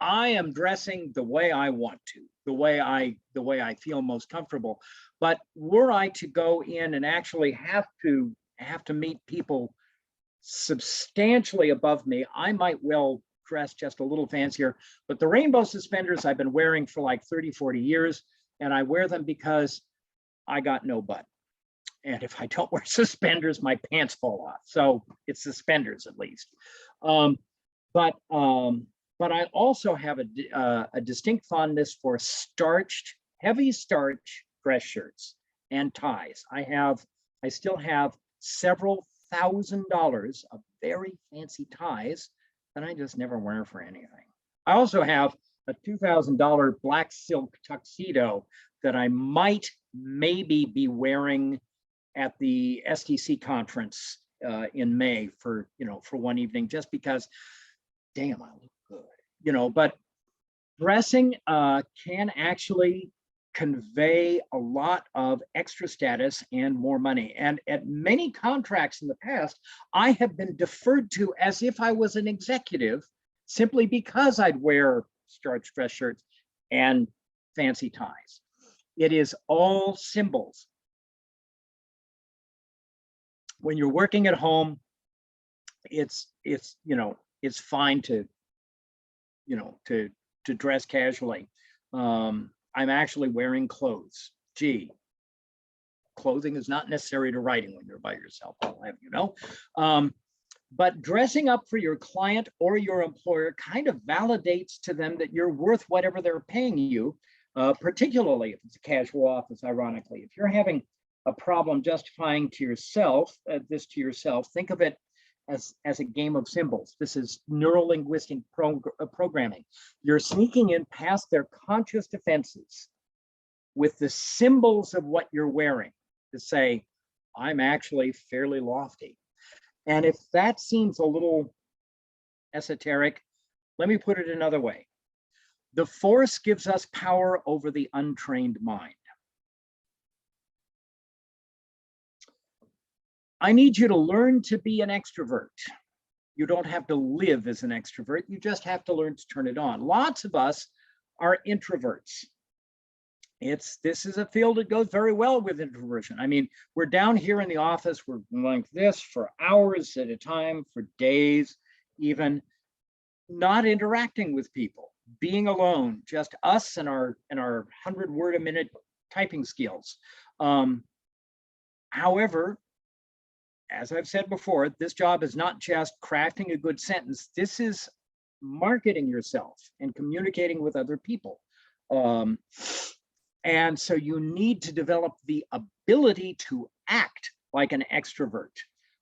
I am dressing the way I want to, the way I feel most comfortable. But were I to go in and actually have to meet people substantially above me, I might well dress just a little fancier. But the rainbow suspenders I've been wearing for like 30, 40 years, and I wear them because I got no butt. And if I don't wear suspenders, my pants fall off. So it's suspenders at least. But I also have a distinct fondness for heavy starch dress shirts and ties. I still have several $1,000s of very fancy ties that I just never wear for anything. I also have a $2,000 black silk tuxedo that I might maybe be wearing at the STC conference in May for one evening, just because, damn, I look good, but dressing can actually convey a lot of extra status and more money. And at many contracts in the past, I have been deferred to as if I was an executive, simply because I'd wear starch dress shirts and fancy ties. It is all symbols. When you're working at home, it's fine to dress casually. I'm actually wearing clothes. Gee, clothing is not necessary to writing when you're by yourself, I'll have you know. But dressing up for your client or your employer kind of validates to them that you're worth whatever they're paying you, particularly if it's a casual office, ironically. If you're having a problem justifying to yourself, think of it as a game of symbols. This is neuro-linguistic programming. You're sneaking in past their conscious defenses with the symbols of what you're wearing to say, I'm actually fairly lofty. And if that seems a little esoteric, let me put it another way. The Force gives us power over the untrained mind. I need you to learn to be an extrovert. You don't have to live as an extrovert. You just have to learn to turn it on. Lots of us are introverts. This is a field that goes very well with introversion. I mean, we're down here in the office, we're like this for hours at a time, for days, even not interacting with people, being alone, just us and our 100-word-a-minute typing skills. However, as I've said before, this job is not just crafting a good sentence. This is marketing yourself and communicating with other people. And so you need to develop the ability to act like an extrovert.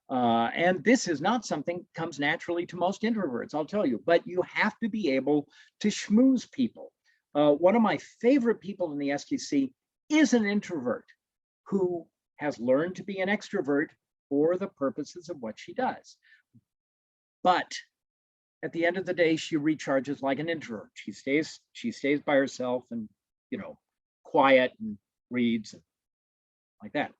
And this is not something that comes naturally to most introverts, I'll tell you, but you have to be able to schmooze people. One of my favorite people in the STC is an introvert who has learned to be an extrovert for the purposes of what she does. But at the end of the day, she recharges like an introvert. She stays by herself and, quiet and reads like that.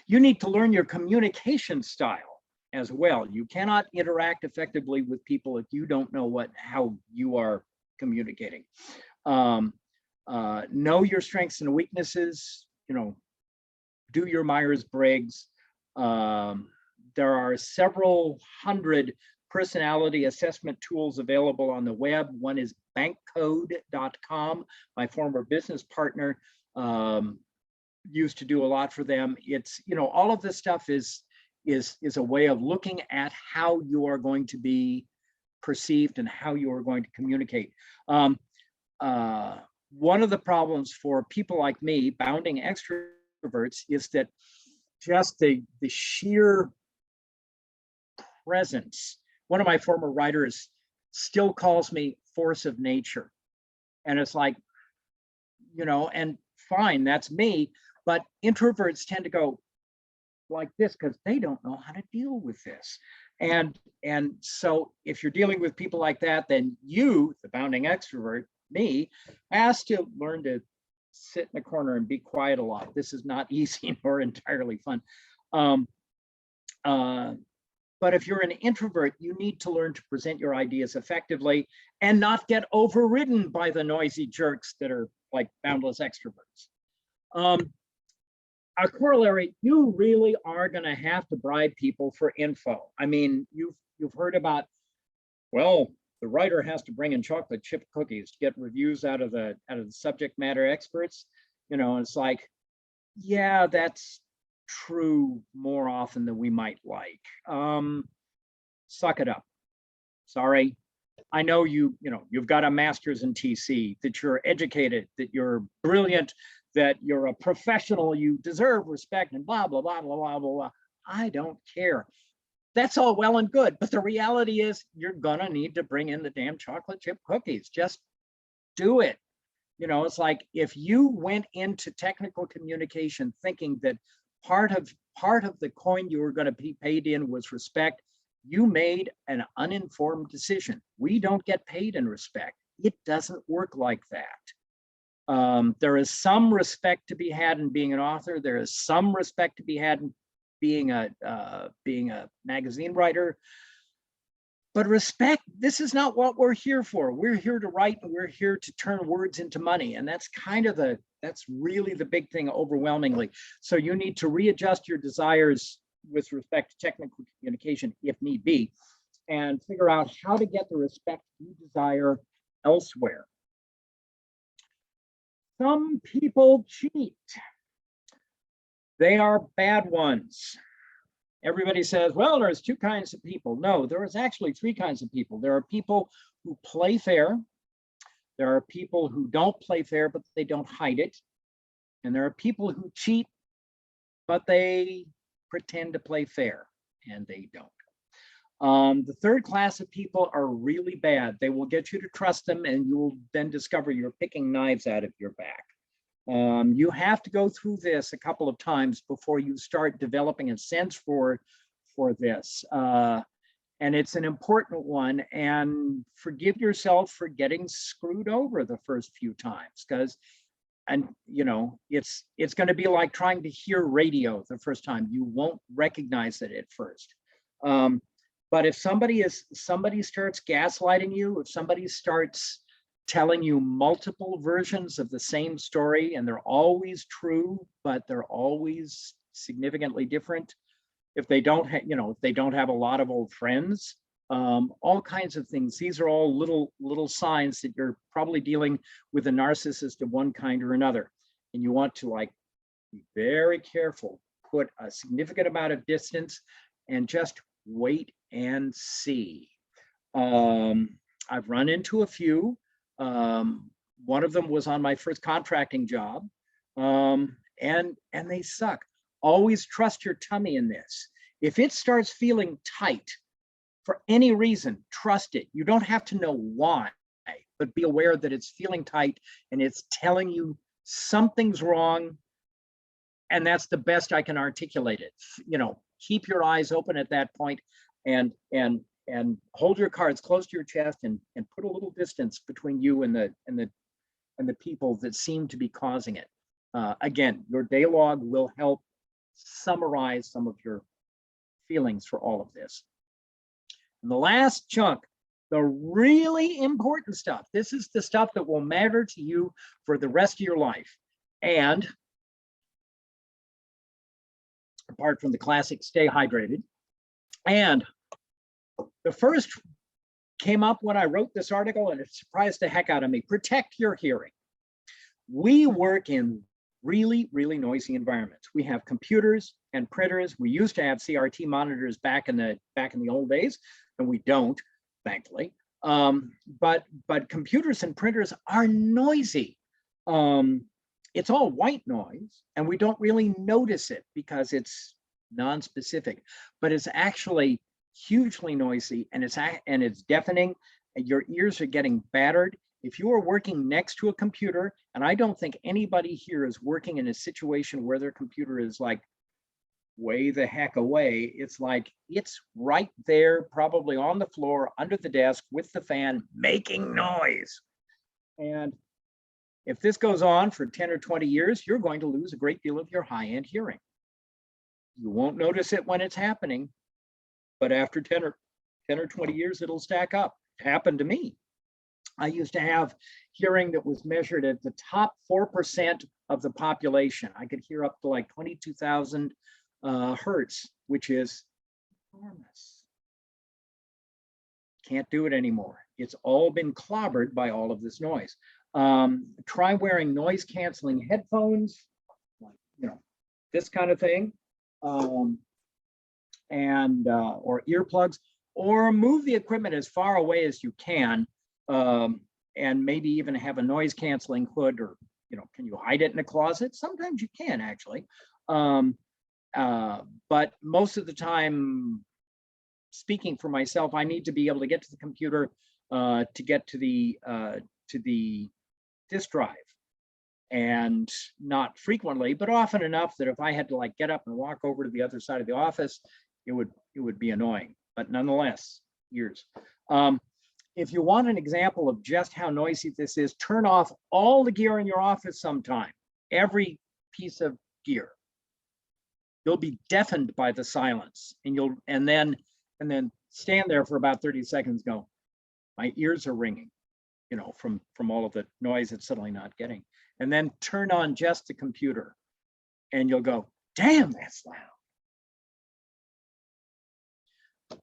You need to learn your communication style. as well. You cannot interact effectively with people if you don't know how you are communicating. Know your strengths and weaknesses, do your Myers-Briggs. There are several hundred personality assessment tools available on the web. One is bankcode.com. My former business partner used to do a lot for them. It's, all of this stuff is a way of looking at how you are going to be perceived and how you are going to communicate. One of the problems for people like me, bounding extroverts, is that just the sheer presence. One of my former writers still calls me force of nature. And it's like, and fine, that's me. But introverts tend to go like this because they don't know how to deal with this. And so if you're dealing with people like that, then you, the bounding extrovert, me, has to learn to sit in the corner and be quiet a lot. This is not easy nor entirely fun. But if you're an introvert, you need to learn to present your ideas effectively and not get overridden by the noisy jerks that are like boundless extroverts. A corollary, you really are going to have to bribe people for info. I mean, you've heard about, well, the writer has to bring in chocolate chip cookies to get reviews out of the subject matter experts. It's like, yeah, that's true more often than we might like. Suck it up. Sorry. I know you've got a master's in TC, that you're educated, that you're brilliant, that you're a professional, you deserve respect, and blah, blah, blah, blah, blah, blah, blah. I don't care. That's all well and good, but the reality is you're gonna need to bring in the damn chocolate chip cookies. Just do it. It's like if you went into technical communication thinking that part of the coin you were going to be paid in was respect, you made an uninformed decision. We don't get paid in respect. It doesn't work like that. There is some respect to be had in being an author. There is some respect to be had in being a magazine writer. But respect, this is not what we're here for. We're here to write, and we're here to turn words into money. And that's that's really the big thing overwhelmingly. So you need to readjust your desires with respect to technical communication if need be, and figure out how to get the respect you desire elsewhere. Some people cheat. They are bad ones. Everybody says, well, there's two kinds of people. No, there is actually three kinds of people. There are people who play fair. There are people who don't play fair, but they don't hide it. And there are people who cheat, but they pretend to play fair, and they don't. The third class of people are really bad. They will get you to trust them, and you will then discover you're picking knives out of your back. You have to go through this a couple of times before you start developing a sense for this. And it's an important one, and forgive yourself for getting screwed over the first few times, because it's going to be like trying to hear radio the first time. You won't recognize it at first. But if somebody starts gaslighting you, if somebody starts telling you multiple versions of the same story, and they're always true, but they're always significantly different, if they don't have a lot of old friends, all kinds of things. These are all little signs that you're probably dealing with a narcissist of one kind or another, and you want to be very careful, put a significant amount of distance, and just wait and see. I've run into a few. One of them was on my first contracting job, and they suck. Always trust your tummy in this. If it starts feeling tight for any reason, trust it. You don't have to know why, but be aware that it's feeling tight and it's telling you something's wrong, and that's the best I can articulate it. Keep your eyes open at that point, and hold your cards close to your chest, and put a little distance between you and the people that seem to be causing it. Again, your day log will help summarize some of your feelings for all of this. And the last chunk, the really important stuff. This is the stuff that will matter to you for the rest of your life. And apart from the classic, stay hydrated. And the first came up when I wrote this article, and it surprised the heck out of me. Protect your hearing. We work in really, really noisy environments. We have computers and printers. We used to have CRT monitors back in the old days, and we don't, thankfully. But computers and printers are noisy. It's all white noise, and we don't really notice it because it's non-specific, but it's actually hugely noisy, and it's deafening, and your ears are getting battered. If you are working next to a computer, and I don't think anybody here is working in a situation where their computer is like way the heck away, it's like it's right there, probably on the floor, under the desk, with the fan, making noise. And if this goes on for 10 or 20 years, you're going to lose a great deal of your high-end hearing. You won't notice it when it's happening, but after 10 or 20 years, it'll stack up. It happened to me. I used to have hearing that was measured at the top 4% of the population. I could hear up to like 22,000 hertz, which is enormous. Can't do it anymore. It's all been clobbered by all of this noise. Try wearing noise canceling headphones, like, this kind of thing, or earplugs, or move the equipment as far away as you can, and maybe even have a noise canceling hood, or can you hide it in a closet? Sometimes you can, actually, but most of the time, speaking for myself, I need to be able to get to the computer to get to the disk drive, and not frequently, but often enough that if I had to like get up and walk over to the other side of the office, it would be annoying. But nonetheless, ears. If you want an example of just how noisy this is, turn off all the gear in your office sometime, every piece of gear. You'll be deafened by the silence, and then stand there for about 30 seconds, go, my ears are ringing, from all of the noise it's suddenly not getting. And then turn on just the computer, and you'll go, damn, that's loud.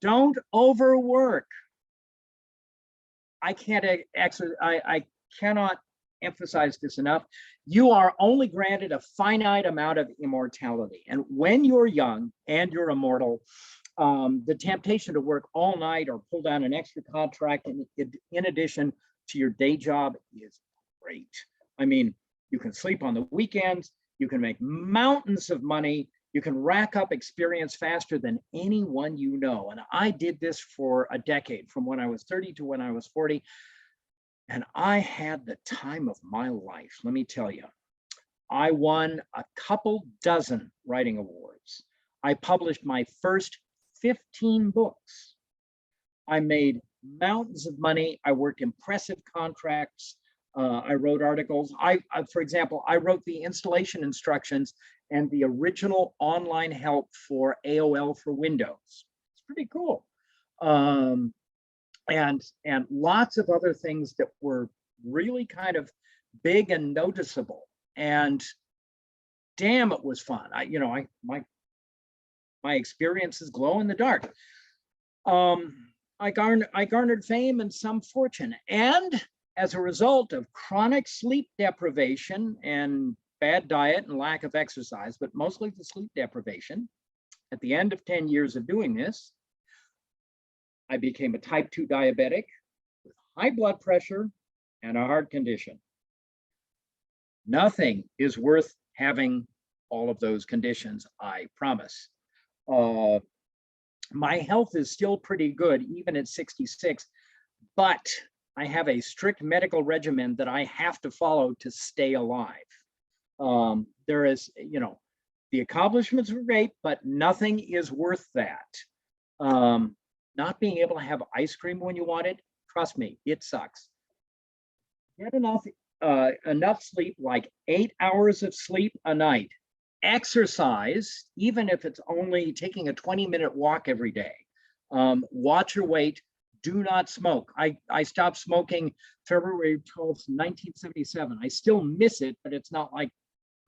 Don't overwork. I cannot emphasize this enough. You are only granted a finite amount of immortality. And when you're young and you're immortal, the temptation to work all night or pull down an extra contract in addition to your day job is great. I mean, you can sleep on the weekends, you can make mountains of money, you can rack up experience faster than anyone you know. And I did this for a decade, from when I was 30 to when I was 40. And I had the time of my life, let me tell you. I won a couple dozen writing awards. I published my first 15 books. I made mountains of money. I worked impressive contracts. I wrote articles. For example, I wrote the installation instructions and the original online help for AOL for Windows. It's pretty cool. And lots of other things that were really kind of big and noticeable. And damn, it was fun. My experiences glow in the dark. I garnered fame and some fortune. And as a result of chronic sleep deprivation and bad diet and lack of exercise, but mostly the sleep deprivation, at the end of 10 years of doing this, I became a type 2 diabetic with high blood pressure and a heart condition. Nothing is worth having all of those conditions, I promise. My health is still pretty good, even at 66, but I have a strict medical regimen that I have to follow to stay alive. There is, the accomplishments are great, but nothing is worth that. Not being able to have ice cream when you want it, trust me, it sucks. Get enough sleep, like 8 hours of sleep a night. Exercise, even if it's only taking a 20-minute walk every day. Watch your weight. Do not smoke. I stopped smoking February 12th, 1977. I still miss it, but it's not like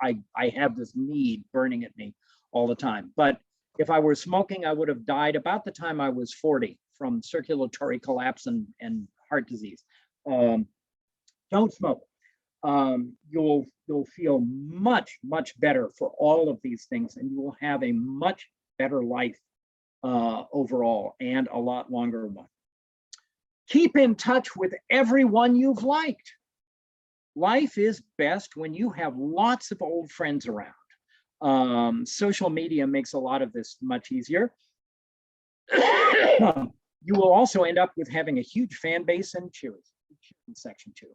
I have this need burning at me all the time. But if I were smoking, I would have died about the time I was 40 from circulatory collapse and heart disease. Don't smoke. You'll feel much better for all of these things, and you will have a much better life overall, and a lot longer one. Keep in touch with everyone you've liked. Life is best when you have lots of old friends around. Social media makes a lot of this much easier. You will also end up with having a huge fan base and cheering section too.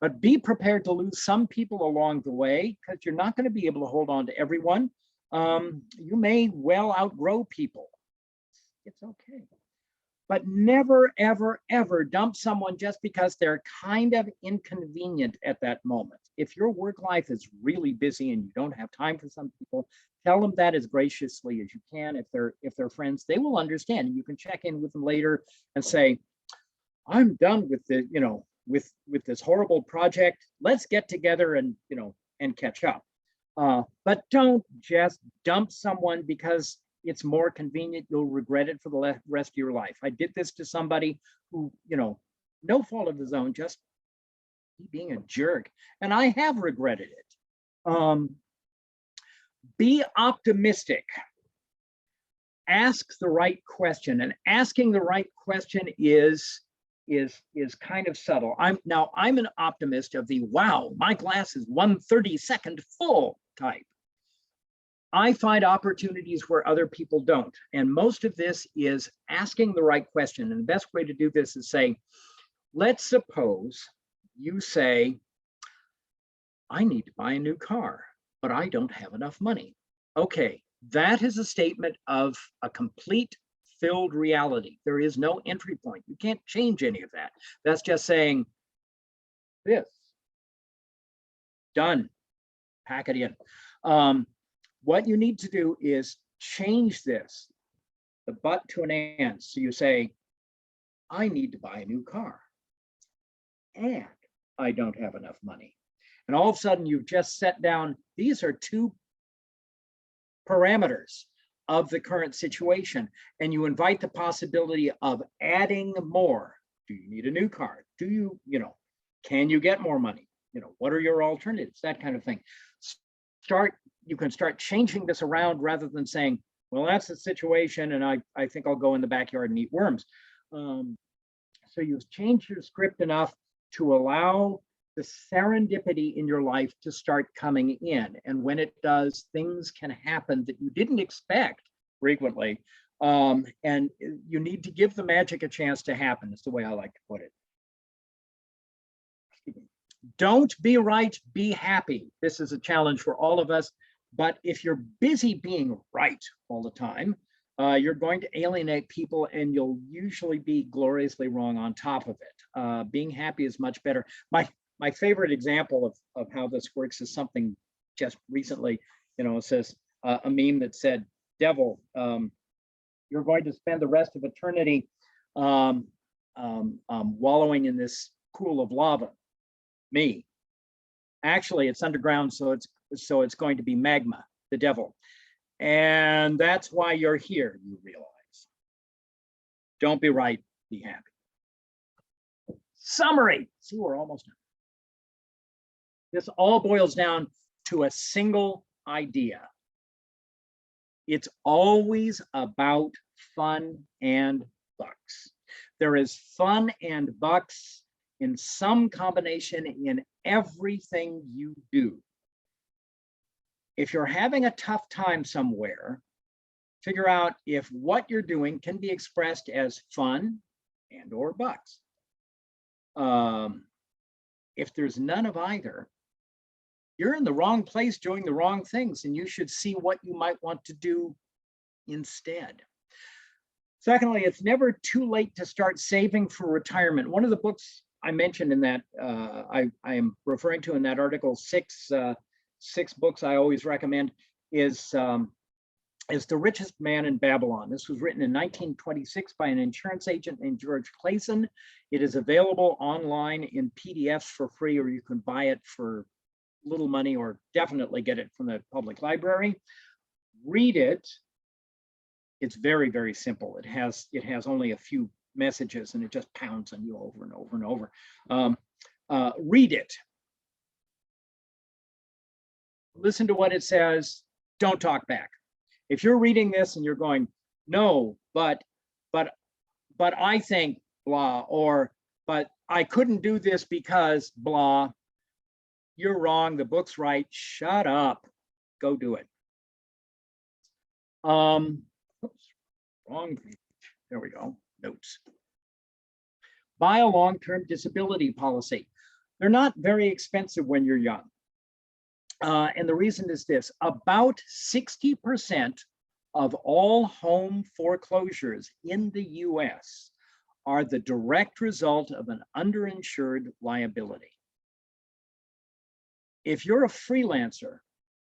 But be prepared to lose some people along the way, because you're not going to be able to hold on to everyone. You may well outgrow people. It's okay. But never, ever, ever dump someone just because they're kind of inconvenient at that moment. If your work life is really busy and you don't have time for some people, tell them that as graciously as you can. If they're friends, they will understand. And you can check in with them later and say, I'm done with the, with this horrible project. Let's get together and, and catch up. But don't just dump someone because it's more convenient. You'll regret it for the rest of your life. I did this to somebody who, no fault of his own, just being a jerk. And I have regretted it. Be optimistic. Ask the right question. And asking the right question is kind of subtle. I'm an optimist of the, wow, my glass is 1/32 full type. I find opportunities where other people don't. And most of this is asking the right question. And the best way to do this is say, let's suppose you say, I need to buy a new car, but I don't have enough money. Okay, that is a statement of a complete filled reality. There is no entry point. You can't change any of that. That's just saying this. Done. Pack it in. What you need to do is change this, the but to an and. So you say, I need to buy a new car and I don't have enough money. And all of a sudden you've just set down, these are two parameters of the current situation. And you invite the possibility of adding more. Do you need a new car? Do you, can you get more money? What are your alternatives? That kind of thing. You can start changing this around rather than saying, well, that's the situation and I think I'll go in the backyard and eat worms. So you've changed your script enough to allow the serendipity in your life to start coming in. And when it does, things can happen that you didn't expect frequently. And you need to give the magic a chance to happen, is the way I like to put it. Don't be right, be happy. This is a challenge for all of us. But if you're busy being right all the time, you're going to alienate people and you'll usually be gloriously wrong on top of it. Being happy is much better. My favorite example of how this works is something just recently, it says a meme that said, devil, you're going to spend the rest of eternity wallowing in this pool of lava. Me. Actually, it's underground, so it's going to be magma, the devil. And that's why you're here, you realize. Don't be right, be happy. Summary. See, we're almost done. This all boils down to a single idea. It's always about fun and bucks. There is fun and bucks in some combination in everything you do. If you're having a tough time somewhere, figure out if what you're doing can be expressed as fun and or bucks. If there's none of either, you're in the wrong place doing the wrong things, and you should see what you might want to do instead. Secondly, it's never too late to start saving for retirement. One of the books I mentioned in that, I am referring to in that article, six books I always recommend. is The Richest Man in Babylon. This was written in 1926 by an insurance agent named George Clayson. It is available online in PDFs for free, or you can buy it for little money, or definitely get it from the public library. Read it. It's very, very simple. It has only a few messages, and it just pounds on you over and over and over. Read it. Listen to what it says. Don't talk back. If you're reading this and you're going, no, but I think blah, or but I couldn't do this because blah, you're wrong. The book's right. Shut up. Go do it. Oops, wrong. There we go. Notes. Buy a long-term disability policy. They're not very expensive when you're young. And the reason is this: about 60% of all home foreclosures in the US are the direct result of an underinsured liability. If you're a freelancer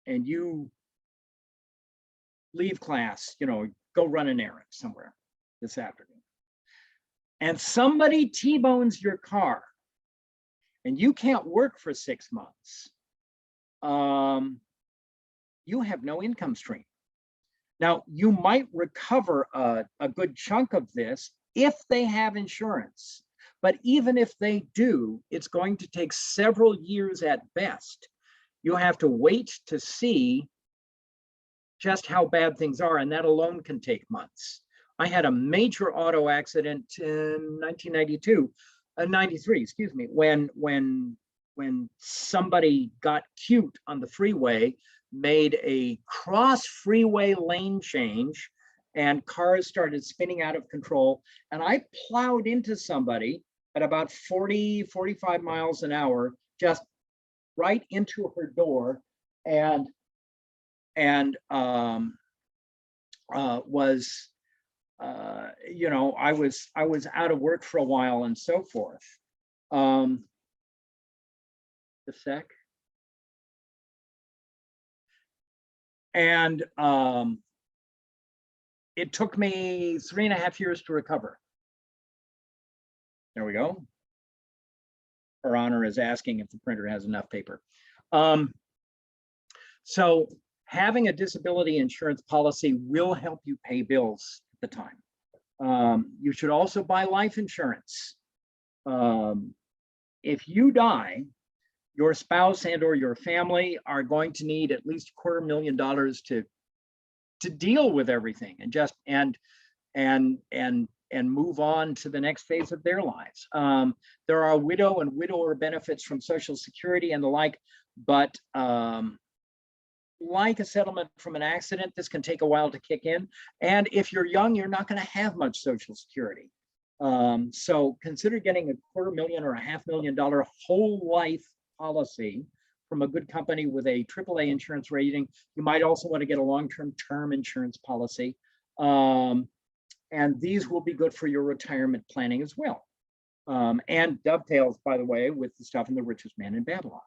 and you leave class, go run an errand somewhere this afternoon, and somebody T-bones your car and you can't work for 6 months, you have no income stream. Now, you might recover a good chunk of this if they have insurance, but even if they do, it's going to take several years at best. You have to wait to see just how bad things are, and that alone can take months. I had a major auto accident in 93, excuse me, when somebody got cute on the freeway, made a cross freeway lane change, and cars started spinning out of control. And I plowed into somebody at about 40, 45 miles an hour, just right into her door, and I was out of work for a while and so forth. A sec. And it took me 3.5 years to recover. There we go. Her Honor is asking if the printer has enough paper. So having a disability insurance policy will help you pay bills at the time. You should also buy life insurance. If you die, your spouse and or your family are going to need at least $250,000 to deal with everything and just and move on to the next phase of their lives. There are widow and widower benefits from Social Security and the like, but like a settlement from an accident, this can take a while to kick in. And if you're young, you're not going to have much Social Security. So consider getting a $250,000 or $500,000 whole life policy from a good company with a AAA insurance rating. You might also want to get a long-term term insurance policy. And these will be good for your retirement planning as well. And dovetails, by the way, with the stuff in The Richest Man in Babylon.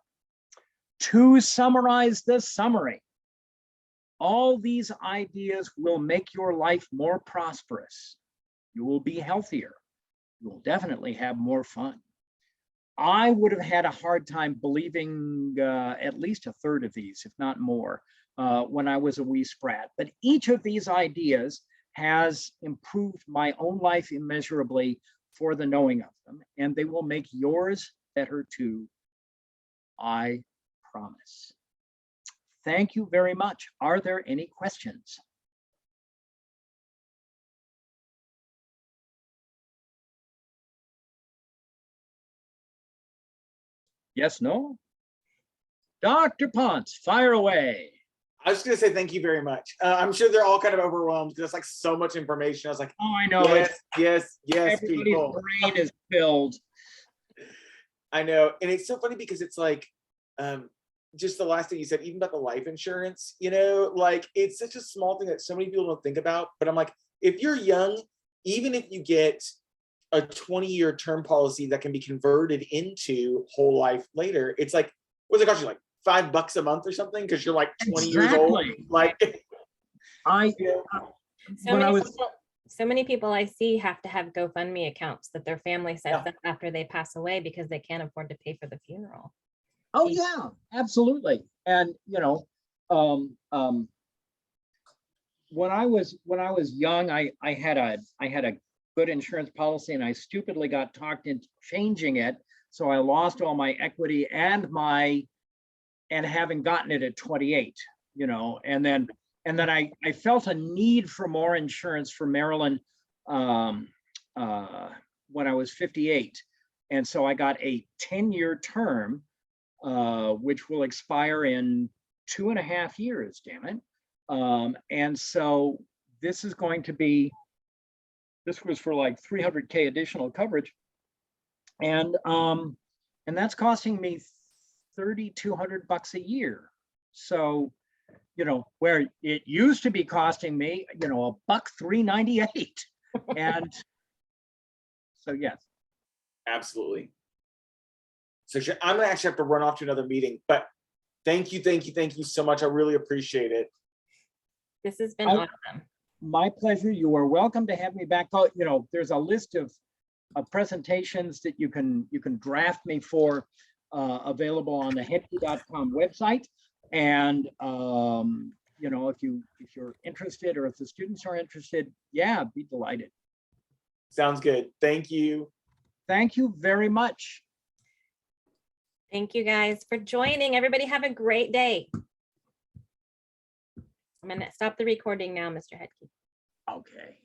To summarize the summary, all these ideas will make your life more prosperous. You will be healthier. You will definitely have more fun. I would have had a hard time believing at least a third of these, if not more, when I was a wee sprat. But each of these ideas has improved my own life immeasurably for the knowing of them, and they will make yours better too, I promise. Thank you very much. Are there any questions? Yes, no? Dr. Ponce, fire away. I was just gonna say thank you very much. I'm sure they're all kind of overwhelmed because it's like so much information. I was like, Oh, I know. yes, Everybody's people. brain is filled. I know, and it's so funny because it's like, just the last thing you said, even about the life insurance, like it's such a small thing that so many people don't think about. But I'm like, if you're young, even if you get a 20-year term policy that can be converted into whole life later, it's like, what's it cost you, like $5 a month or something because you're like 20 years old. Exactly. Like, I, So when I many was, people, so many people I see have to have GoFundMe accounts that their family sets Yeah. up after they pass away because they can't afford to pay for the funeral. oh yeah, absolutely. And, you know, when I was young, I had a good insurance policy and I stupidly got talked into changing it. So I lost all my equity and having gotten it at 28, you know, and then I felt a need for more insurance for Maryland when I was 58. And so I got a 10-year term, which will expire in 2.5 years, damn it. And so this is going to be, this was for like 300K additional coverage. And that's costing me $3,200 a year. So, you know, where it used to be costing me, you know, $1,398. And so, yes. absolutely. So I'm gonna actually have to run off to another meeting, but thank you so much. I really appreciate it. This has been I- awesome. My pleasure. You are welcome to have me back. Oh, you know, there's a list of presentations that you can draft me for, available on the Hedtke.com website. And you know, if you're interested, or if the students are interested, yeah, be delighted. Sounds good. Thank you. Thank you very much. Thank you guys for joining. Everybody have a great day. I'm gonna stop the recording now, Mr. Hedtke. Okay.